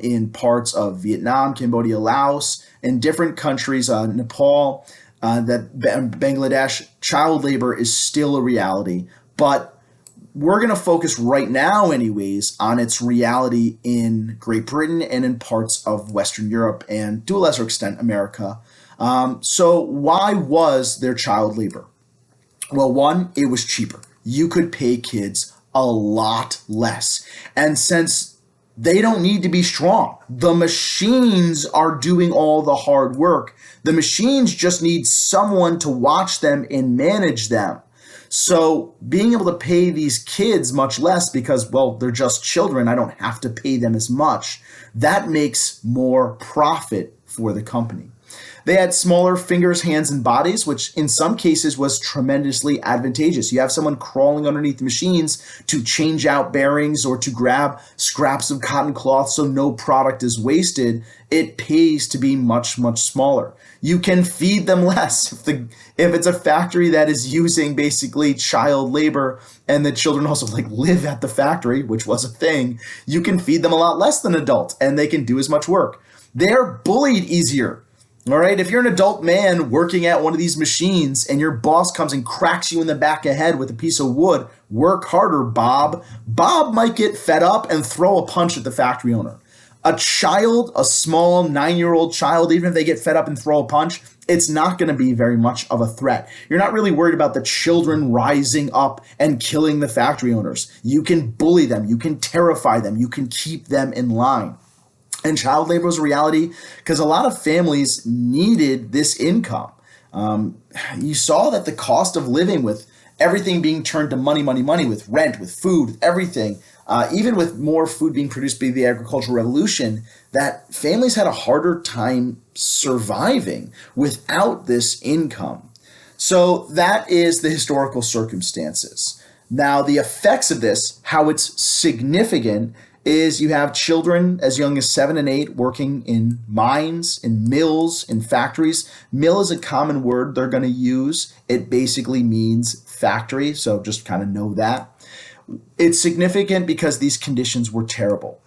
in parts of Vietnam, Cambodia, Laos, in different countries, Nepal, Bangladesh, child labor is still a reality. But we're going to focus right now anyways on its reality in Great Britain and in parts of Western Europe and to a lesser extent America. So why was there child labor? Well, one, it was cheaper. You could pay kids a lot less. And since they don't need to be strong, the machines are doing all the hard work. The machines just need someone to watch them and manage them. So being able to pay these kids much less because, well, they're just children, I don't have to pay them as much, that makes more profit for the company. They had smaller fingers, hands, and bodies, which in some cases was tremendously advantageous. You have someone crawling underneath the machines to change out bearings or to grab scraps of cotton cloth so no product is wasted. It pays to be much, much smaller. You can feed them less. If it's a factory that is using basically child labor and the children also live at the factory, which was a thing, you can feed them a lot less than adults and they can do as much work. They're bullied easier. All right, if you're an adult man working at one of these machines and your boss comes and cracks you in the back of the head with a piece of wood, work harder, Bob. Bob might get fed up and throw a punch at the factory owner. A child, a small 9-year-old child, even if they get fed up and throw a punch, it's not going to be very much of a threat. You're not really worried about the children rising up and killing the factory owners. You can bully them. You can terrify them. You can keep them in line. And child labor was a reality because a lot of families needed this income. You saw that the cost of living, with everything being turned to money, with rent, with food, with everything, even with more food being produced by the agricultural revolution, that families had a harder time surviving without this income. So that is the historical circumstances. Now, the effects of this, how it's significant, is you have children as young as 7 and 8 working in mines, in mills, in factories. Mill is a common word they're going to use. It basically means factory, so just kind of know that. It's significant because these conditions were terrible.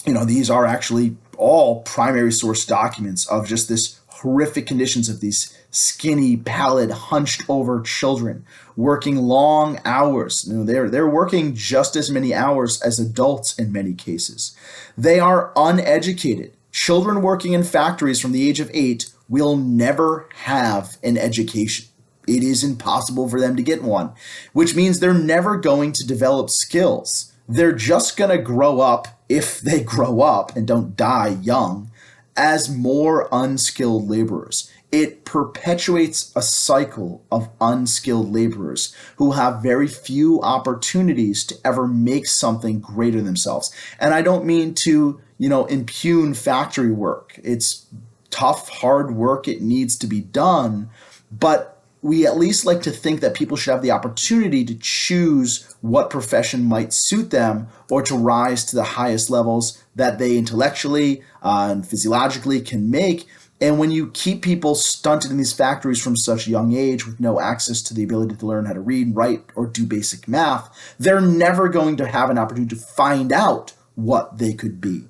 These are actually all primary source documents of just this horrific conditions of these skinny, pallid, hunched over children working long hours. They're working just as many hours as adults in many cases. They are uneducated. Children working in factories from the age of 8 will never have an education. It is impossible for them to get one, which means they're never going to develop skills. They're just going to grow up, if they grow up and don't die young, as more unskilled laborers. it perpetuates a cycle of unskilled laborers who have very few opportunities to ever make something greater than themselves. And I don't mean to, impugn factory work. It's tough, hard work. It needs to be done. But we at least like to think that people should have the opportunity to choose what profession might suit them or to rise to the highest levels that they intellectually and physiologically can make. And when you keep people stunted in these factories from such a young age with no access to the ability to learn how to read, write, or do basic math, they're never going to have an opportunity to find out what they could be.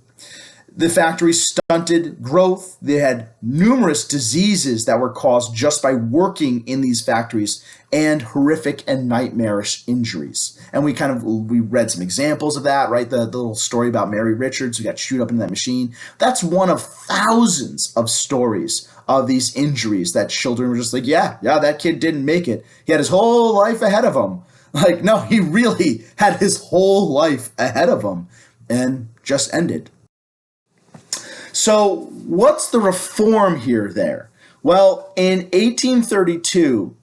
The factory stunted growth. They had numerous diseases that were caused just by working in these factories and horrific and nightmarish injuries. And we read some examples of that, right? The little story about Mary Richards who got chewed up in that machine. That's one of thousands of stories of these injuries that children were just like, yeah, that kid didn't make it. He had his whole life ahead of him. Like, no, he really had his whole life ahead of him and just ended. So what's the reform here there? Well, in 1832,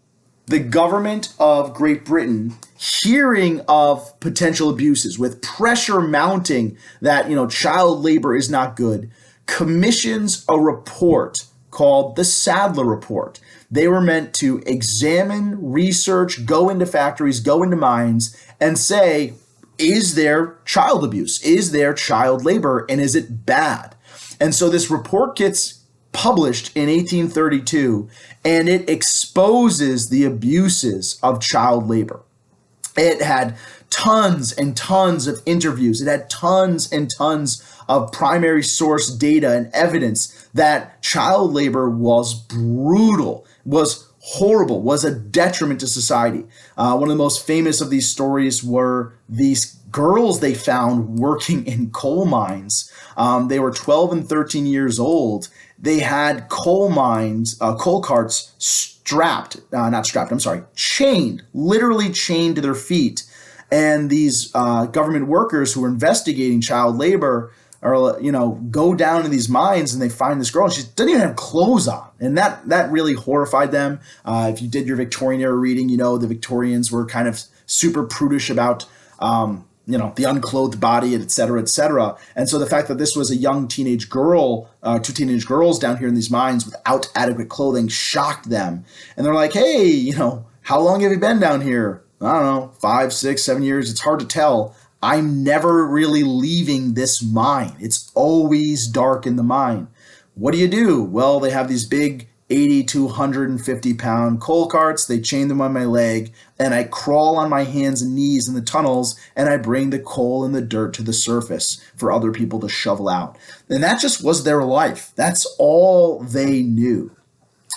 the government of Great Britain, hearing of potential abuses, with pressure mounting that, child labor is not good, commissions a report called the Sadler Report. They were meant to examine, research, go into factories, go into mines, and say, is there child abuse? Is there child labor? And is it bad? And so this report gets published in 1832, and it exposes the abuses of child labor. It had tons and tons of interviews. It had tons and tons of primary source data and evidence that child labor was brutal, was horrible, was a detriment to society. One of the most famous of these stories were these girls they found working in coal mines. They were 12 and 13 years old. They had coal carts chained, literally chained to their feet. And these government workers who were investigating child labor go down to these mines and they find this girl and she doesn't even have clothes on. And that really horrified them. If you did your Victorian era reading, the Victorians were kind of super prudish about the unclothed body, et cetera, et cetera. And so the fact that this was a young teenage girl, two teenage girls down here in these mines without adequate clothing shocked them. And they're like, hey, how long have you been down here? I don't know, 5, 6, 7 years. It's hard to tell. I'm never really leaving this mine. It's always dark in the mine. What do? Well, they have these big 80 to 150 pound coal carts. They chain them on my leg and I crawl on my hands and knees in the tunnels and I bring the coal and the dirt to the surface for other people to shovel out. And that just was their life. That's all they knew.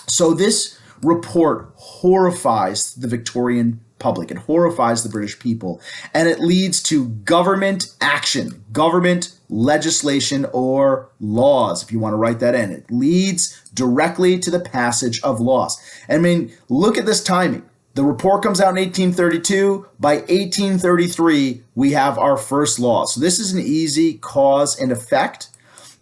So this report horrifies the Victorian public. It horrifies the British people, and it leads to government action, government legislation or laws, if you want to write that in. It leads directly to the passage of laws. I mean, look at this timing. The report comes out in 1832. By 1833, we have our first law. So this is an easy cause and effect.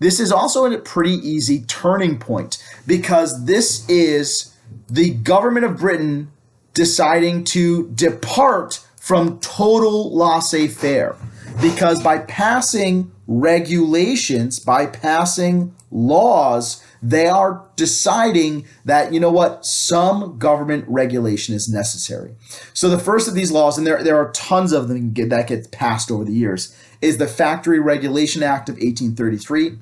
This is also a pretty easy turning point because this is the government of Britain deciding to depart from total laissez-faire, because by passing regulations, by passing laws, they are deciding that, some government regulation is necessary. So the first of these laws, and there are tons of them that get passed over the years, is the Factory Regulation Act of 1833.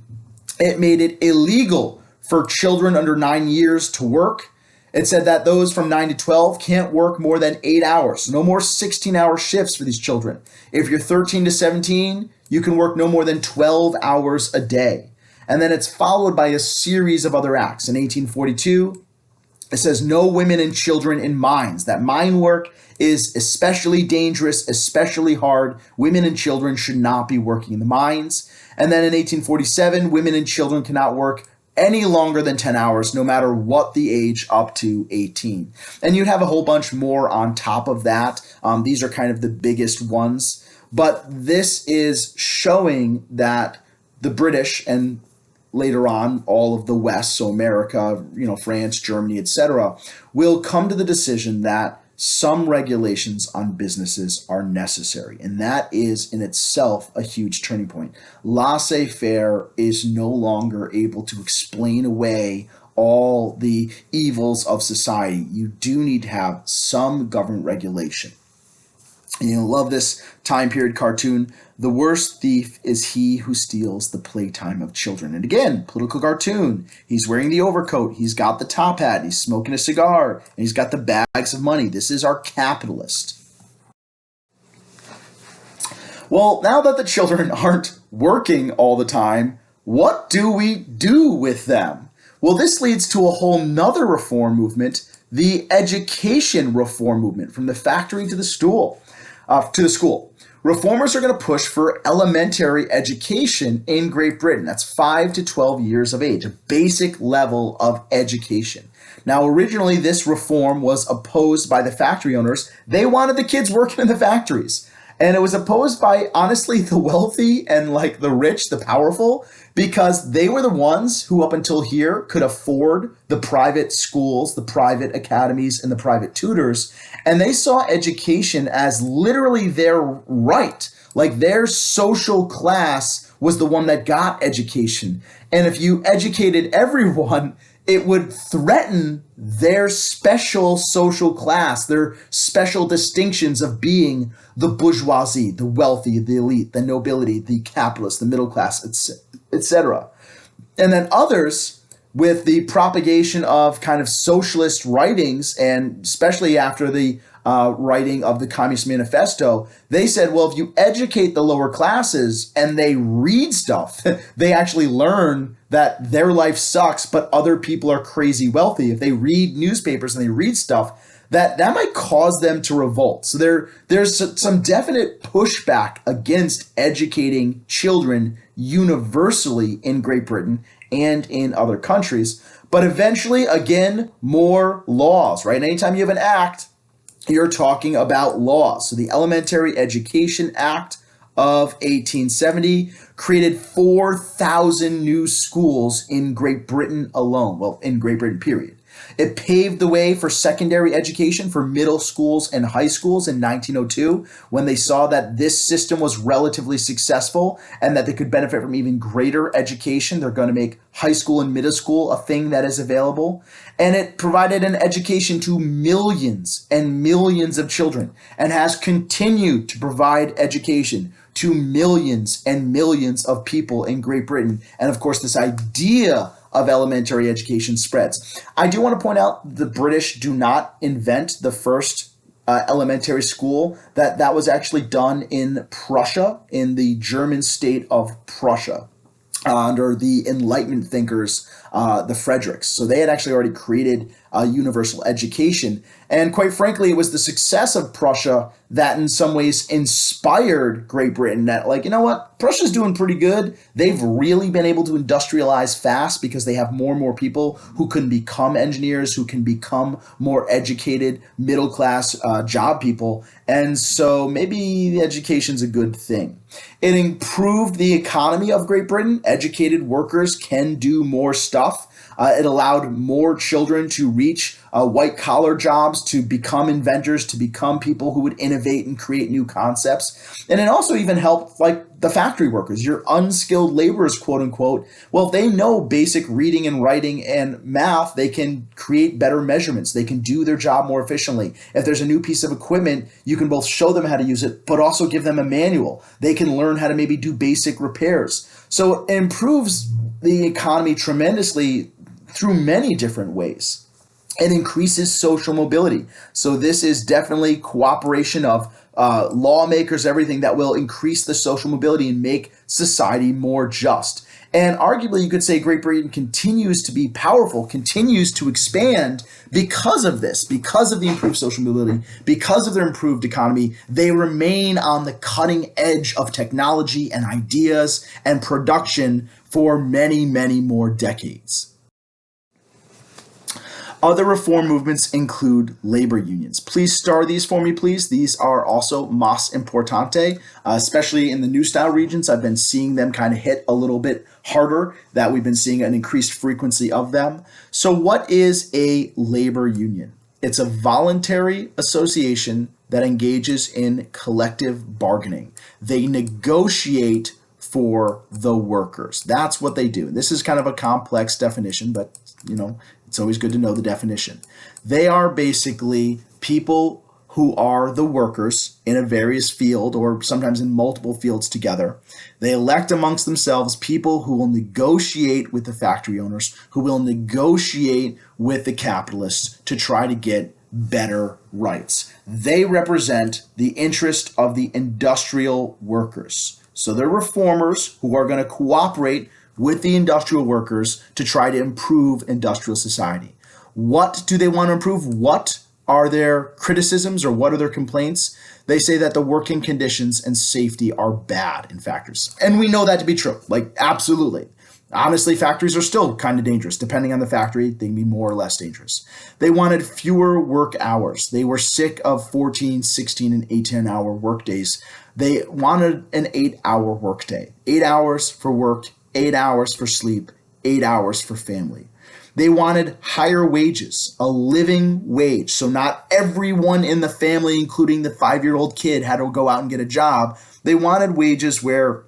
It made it illegal for children under 9 years to work. It said that those from 9 to 12 can't work more than 8 hours. No more 16-hour shifts for these children. If you're 13 to 17, you can work no more than 12 hours a day. And then it's followed by a series of other acts. In 1842, it says no women and children in mines. That mine work is especially dangerous, especially hard. Women and children should not be working in the mines. And then in 1847, women and children cannot work any longer than 10 hours, no matter what the age, up to 18. And you'd have a whole bunch more on top of that. These are kind of the biggest ones. But this is showing that the British and later on, all of the West, so America, France, Germany, etc., will come to the decision that some regulations on businesses are necessary. And that is in itself a huge turning point. Laissez-faire is no longer able to explain away all the evils of society. You do need to have some government regulation. And you'll love this time period cartoon. The worst thief is he who steals the playtime of children. And again, political cartoon. He's wearing the overcoat. He's got the top hat. He's smoking a cigar. And he's got the bags of money. This is our capitalist. Well, now that the children aren't working all the time, what do we do with them? Well, this leads to a whole nother reform movement, the education reform movement, from the factory to the school. Reformers are going to push for elementary education in Great Britain. That's 5 to 12 years of age, a basic level of education. Now, originally, this reform was opposed by the factory owners. They wanted the kids working in the factories. And it was opposed by, honestly, the wealthy and like the rich, the powerful, because they were the ones who up until here could afford the private schools, the private academies, and the private tutors. And they saw education as literally their right, like their social class was the one that got education. And if you educated everyone, it would threaten their special social class, their special distinctions of being the bourgeoisie, the wealthy, the elite, the nobility, the capitalists, the middle class, etc. And then others, with the propagation of kind of socialist writings, and especially after the writing of the Communist Manifesto, they said, well, if you educate the lower classes and they read stuff, they actually learn that their life sucks, but other people are crazy wealthy. If they read newspapers and they read stuff, that might cause them to revolt. So there's some definite pushback against educating children universally in Great Britain and in other countries. But eventually, again, more laws, right? Anytime you have an act, you're talking about laws. So the Elementary Education Act of 1870 created 4,000 new schools in Great Britain alone. Well, in Great Britain, period. It paved the way for secondary education for middle schools and high schools in 1902, when they saw that this system was relatively successful and that they could benefit from even greater education. They're going to make high school and middle school a thing that is available. And it provided an education to millions and millions of children, and has continued to provide education to millions and millions of people in Great Britain. And of course, this idea of elementary education spreads. I do want to point out the British do not invent the first elementary school. That was actually done in Prussia, in the German state of Prussia, under the Enlightenment thinkers, the Fredericks. So they had actually already created universal education. And quite frankly, it was the success of Prussia that in some ways inspired Great Britain, that like, you know what, Prussia's doing pretty good. They've really been able to industrialize fast because they have more and more people who can become engineers, who can become more educated, middle-class job people. And so maybe the education's a good thing. It improved the economy of Great Britain. Educated workers can do more stuff. It allowed more children to reach white-collar jobs, to become inventors, to become people who would innovate and create new concepts. And it also even helped like the factory workers, your unskilled laborers, quote unquote. Well, if they know basic reading and writing and math, they can create better measurements. They can do their job more efficiently. If there's a new piece of equipment, you can both show them how to use it, but also give them a manual. They can learn how to maybe do basic repairs. So it improves the economy tremendously through many different ways. It increases social mobility. So this is definitely cooperation of lawmakers, everything that will increase the social mobility and make society more just. And arguably, you could say Great Britain continues to be powerful, continues to expand because of this, because of the improved social mobility, because of their improved economy. They remain on the cutting edge of technology and ideas and production for many, many more decades. Other reform movements include labor unions. Please star these for me, please. These are also más importante, especially in the New Style regions. I've been seeing them kind of hit a little bit harder, that we've been seeing an increased frequency of them. So what is a labor union? It's a voluntary association that engages in collective bargaining. They negotiate for the workers. That's what they do. This is kind of a complex definition, but it's always good to know the definition. They are basically people who are the workers in a various field, or sometimes in multiple fields together. They elect amongst themselves people who will negotiate with the factory owners, who will negotiate with the capitalists to try to get better rights. They represent the interest of the industrial workers. So they're reformers who are going to cooperate with the industrial workers to try to improve industrial society. What do they want to improve? What are their criticisms, or what are their complaints? They say that the working conditions and safety are bad in factories. And we know that to be true, absolutely. Honestly, factories are still kind of dangerous. Depending on the factory, they can be more or less dangerous. They wanted fewer work hours. They were sick of 14, 16, and 18-hour work days. They wanted an 8-hour workday. 8 hours for work, 8 hours for sleep, 8 hours for family. They wanted higher wages, a living wage. So not everyone in the family, including the 5-year-old kid, had to go out and get a job. They wanted wages where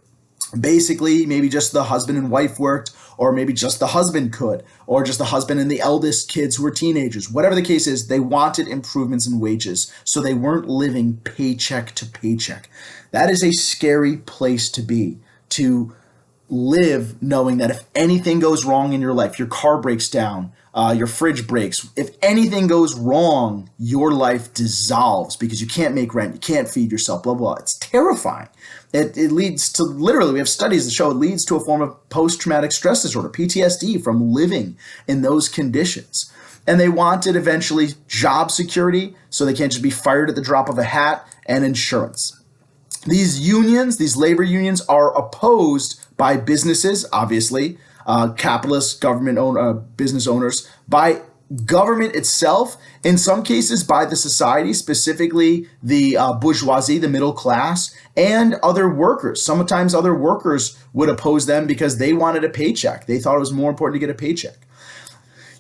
basically maybe just the husband and wife worked, or maybe just the husband could, or just the husband and the eldest kids who were teenagers. Whatever the case is, they wanted improvements in wages so they weren't living paycheck to paycheck. That is a scary place to be, to live knowing that if anything goes wrong in your life, your car breaks down, your fridge breaks, if anything goes wrong, your life dissolves because you can't make rent, you can't feed yourself, blah, blah. It's terrifying. It leads to, literally, we have studies that show it leads to a form of post-traumatic stress disorder, PTSD, from living in those conditions. And they wanted eventually job security, so they can't just be fired at the drop of a hat, and insurance. These unions, these labor unions, are opposed by businesses, obviously, capitalists, business owners, by government itself, in some cases by the society, specifically the bourgeoisie, the middle class, and other workers. Sometimes other workers would oppose them because they wanted a paycheck. They thought it was more important to get a paycheck.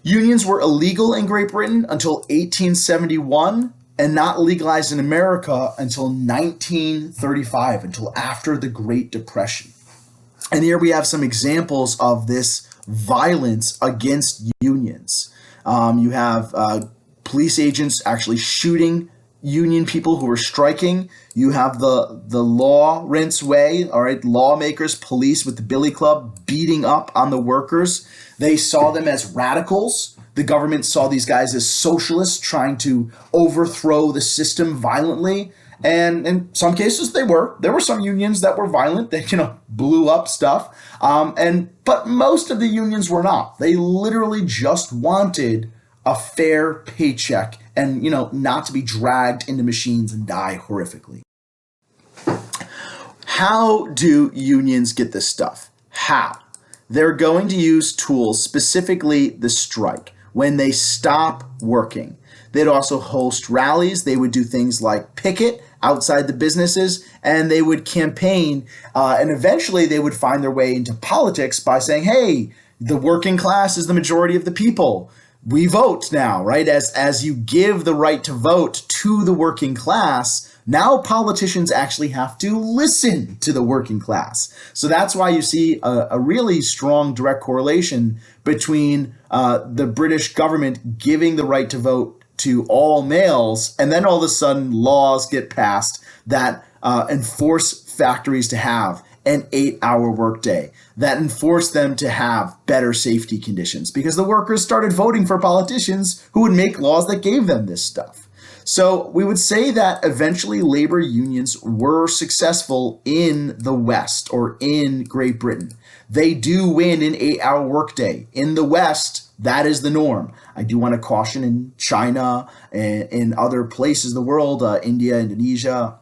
Unions were illegal in Great Britain until 1871, and not legalized in America until 1935, until after the Great Depression. And here we have some examples of this violence against unions. You have police agents actually shooting union people who were striking. You have the Lawrence Way, all right, lawmakers, police with the Billy Club beating up on the workers. They saw them as radicals. The government saw these guys as socialists trying to overthrow the system violently. And in some cases they were. There were some unions that were violent. They, blew up stuff. But most of the unions were not. They literally just wanted a fair paycheck and, not to be dragged into machines and die horrifically. How do unions get this stuff? How? They're going to use tools, specifically the strike. When they stop working, they'd also host rallies. They would do things like picket outside the businesses, and they would campaign. And eventually they would find their way into politics by saying, hey, the working class is the majority of the people. We vote now, right? As you give the right to vote to the working class, now politicians actually have to listen to the working class. So that's why you see a really strong direct correlation between the British government giving the right to vote to all males, and then all of a sudden laws get passed that enforce factories to have an 8-hour workday, that enforce them to have better safety conditions, because the workers started voting for politicians who would make laws that gave them this stuff. So we would say that eventually labor unions were successful in the West, or in Great Britain. They do win an 8-hour workday. In the West, that is the norm. I do want to caution in China and in other places of the world, India, Indonesia,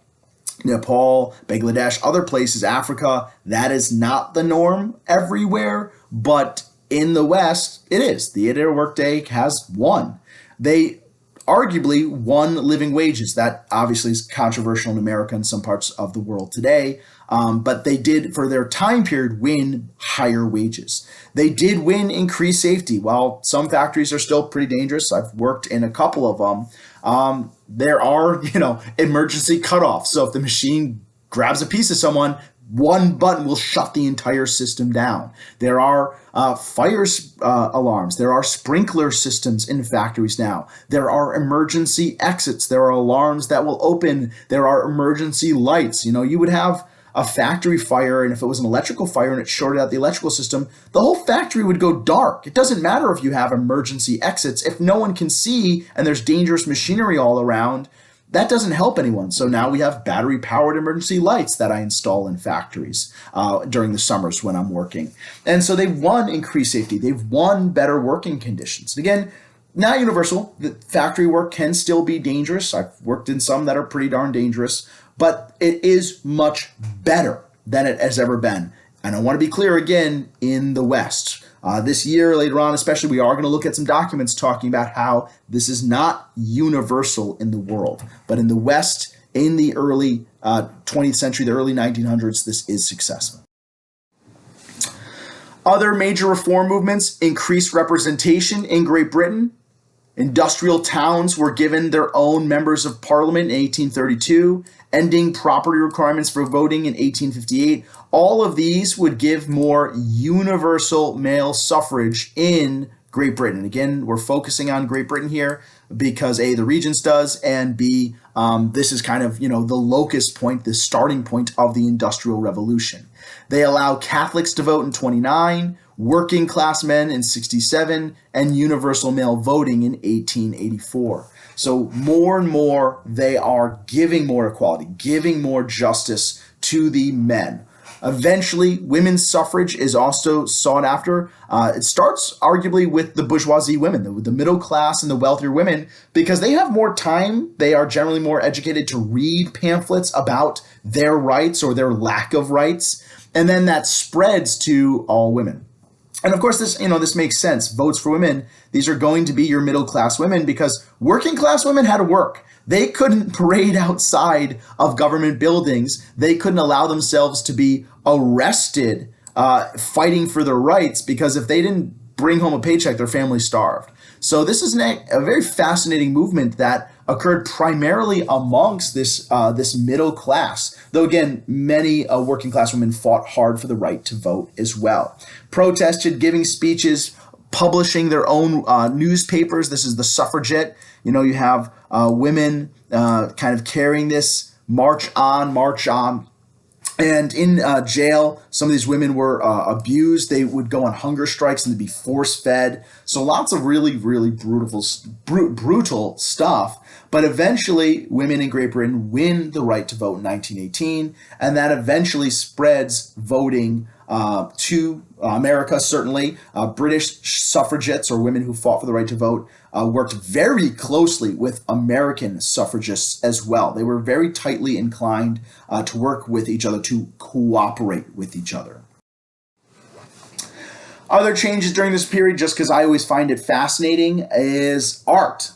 Nepal, Bangladesh, other places, Africa, that is not the norm everywhere. But in the West, it is. The 8-hour workday has won. They arguably won living wages. That obviously is controversial in America and some parts of the world today. But they did, for their time period, win higher wages. They did win increased safety. While some factories are still pretty dangerous, I've worked in a couple of them, there are, emergency cutoffs. So if the machine grabs a piece of someone, one button will shut the entire system down. There are fire alarms. There are sprinkler systems in factories now. There are emergency exits. There are alarms that will open. There are emergency lights. You would have a factory fire, and if it was an electrical fire and it shorted out the electrical system, the whole factory would go dark. It doesn't matter if you have emergency exits. If no one can see and there's dangerous machinery all around, that doesn't help anyone. So now we have battery-powered emergency lights that I install in factories during the summers when I'm working. And so they've won increased safety. They've won better working conditions. And again, not universal. The factory work can still be dangerous. I've worked in some that are pretty darn dangerous, but it is much better than it has ever been. And I want to be clear again, in the West. This year, later on especially, we are going to look at some documents talking about how this is not universal in the world. But in the West, in the early 20th century, the early 1900s, this is successful. Other major reform movements: increased representation in Great Britain. Industrial towns were given their own members of parliament in 1832, ending property requirements for voting in 1858. All of these would give more universal male suffrage in Great Britain. Again, we're focusing on Great Britain here because A, the Regents does, and B, this is kind of, the locus point, the starting point of the Industrial Revolution. They allow Catholics to vote in 29, working class men in 67, and universal male voting in 1884. So more and more, they are giving more equality, giving more justice to the men. Eventually, women's suffrage is also sought after. It starts arguably with the bourgeoisie women, the middle class and the wealthier women, because they have more time. They are generally more educated to read pamphlets about their rights or their lack of rights. And then that spreads to all women. And of course, this makes sense. Votes for women, these are going to be your middle class women, because working class women had to work. They couldn't parade outside of government buildings. They couldn't allow themselves to be arrested fighting for their rights, because if they didn't bring home a paycheck, their family starved. So this is a very fascinating movement that occurred primarily amongst this middle class. Though again, many working class women fought hard for the right to vote as well. Protested, giving speeches, publishing their own newspapers. This is the Suffragette. You have women kind of carrying this march on, march on. And in jail, some of these women were abused. They would go on hunger strikes and they'd be force-fed. So lots of really, really brutal stuff. But eventually, women in Great Britain win the right to vote in 1918, and that eventually spreads voting to America, certainly. British suffragettes, or women who fought for the right to vote, worked very closely with American suffragists as well. They were very tightly inclined to work with each other, to cooperate with each other. Other changes during this period, just because I always find it fascinating, is art.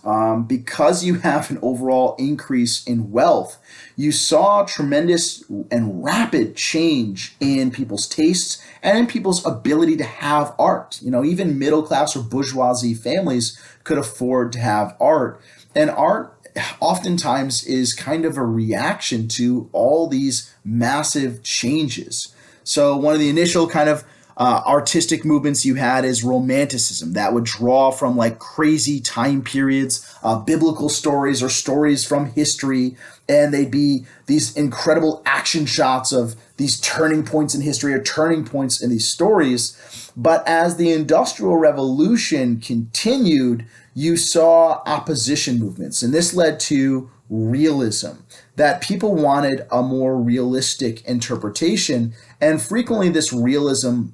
Because you have an overall increase in wealth, you saw tremendous and rapid change in people's tastes and in people's ability to have art. Even middle class or bourgeoisie families could afford to have art. And art oftentimes is kind of a reaction to all these massive changes. So one of the initial kind of artistic movements you had is Romanticism. That would draw from like crazy time periods, biblical stories or stories from history, and they'd be these incredible action shots of these turning points in history or turning points in these stories. But as the Industrial Revolution continued, you saw opposition movements, and this led to realism, that people wanted a more realistic interpretation, and frequently this realism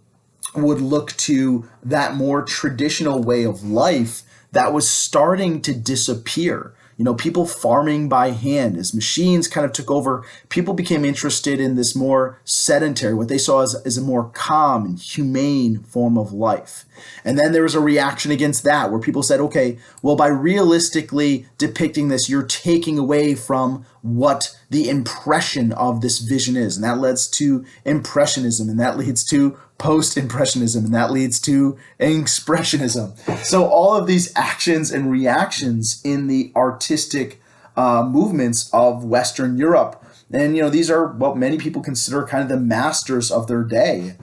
would look to that more traditional way of life that was starting to disappear. people farming by hand. As machines kind of took over, people became interested in this more sedentary, what they saw as a more calm and humane form of life. And then there was a reaction against that where people said, okay, well, by realistically depicting this, you're taking away from what the impression of this vision is. And that leads to Impressionism, and that leads to Post-Impressionism, and that leads to Expressionism. So all of these actions and reactions in the artistic movements of Western Europe, and these are what many people consider kind of the masters of their day.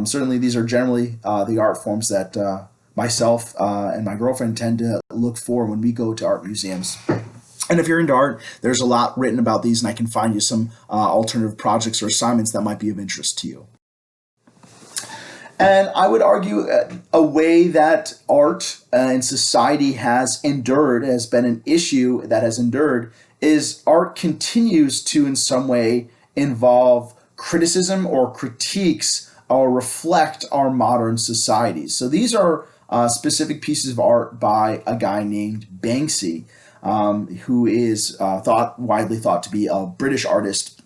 Certainly these are generally the art forms that myself and my girlfriend tend to look for when we go to art museums. And if you're into art, there's a lot written about these, and I can find you some alternative projects or assignments that might be of interest to you. And I would argue a way that art and society has endured, has been an issue that has endured, is art continues to in some way involve criticism or critiques or reflect our modern societies. So these are specific pieces of art by a guy named Banksy, who is widely thought to be a British artist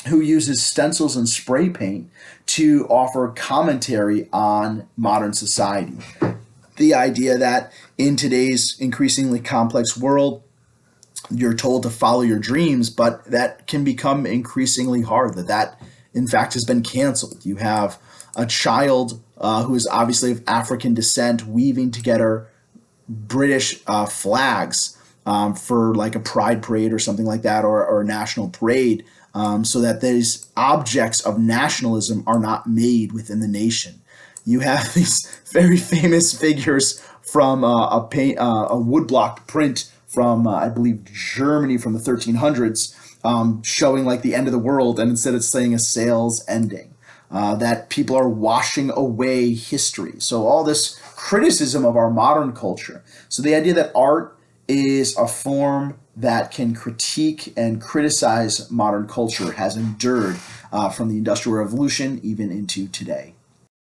who uses stencils and spray paint to offer commentary on modern society. The idea that in today's increasingly complex world, you're told to follow your dreams, but that can become increasingly hard, that in fact has been canceled. You have a child who is obviously of African descent weaving together British flags for like a pride parade or something like that, or a national parade, so that these objects of nationalism are not made within the nation. You have these very famous figures from a woodblock print from, I believe, Germany from the 1300s, showing like the end of the world, and instead it's saying a sale's ending. That people are washing away history. So all this criticism of our modern culture. So the idea that art is a form that can critique and criticize modern culture has endured from the Industrial Revolution even into today.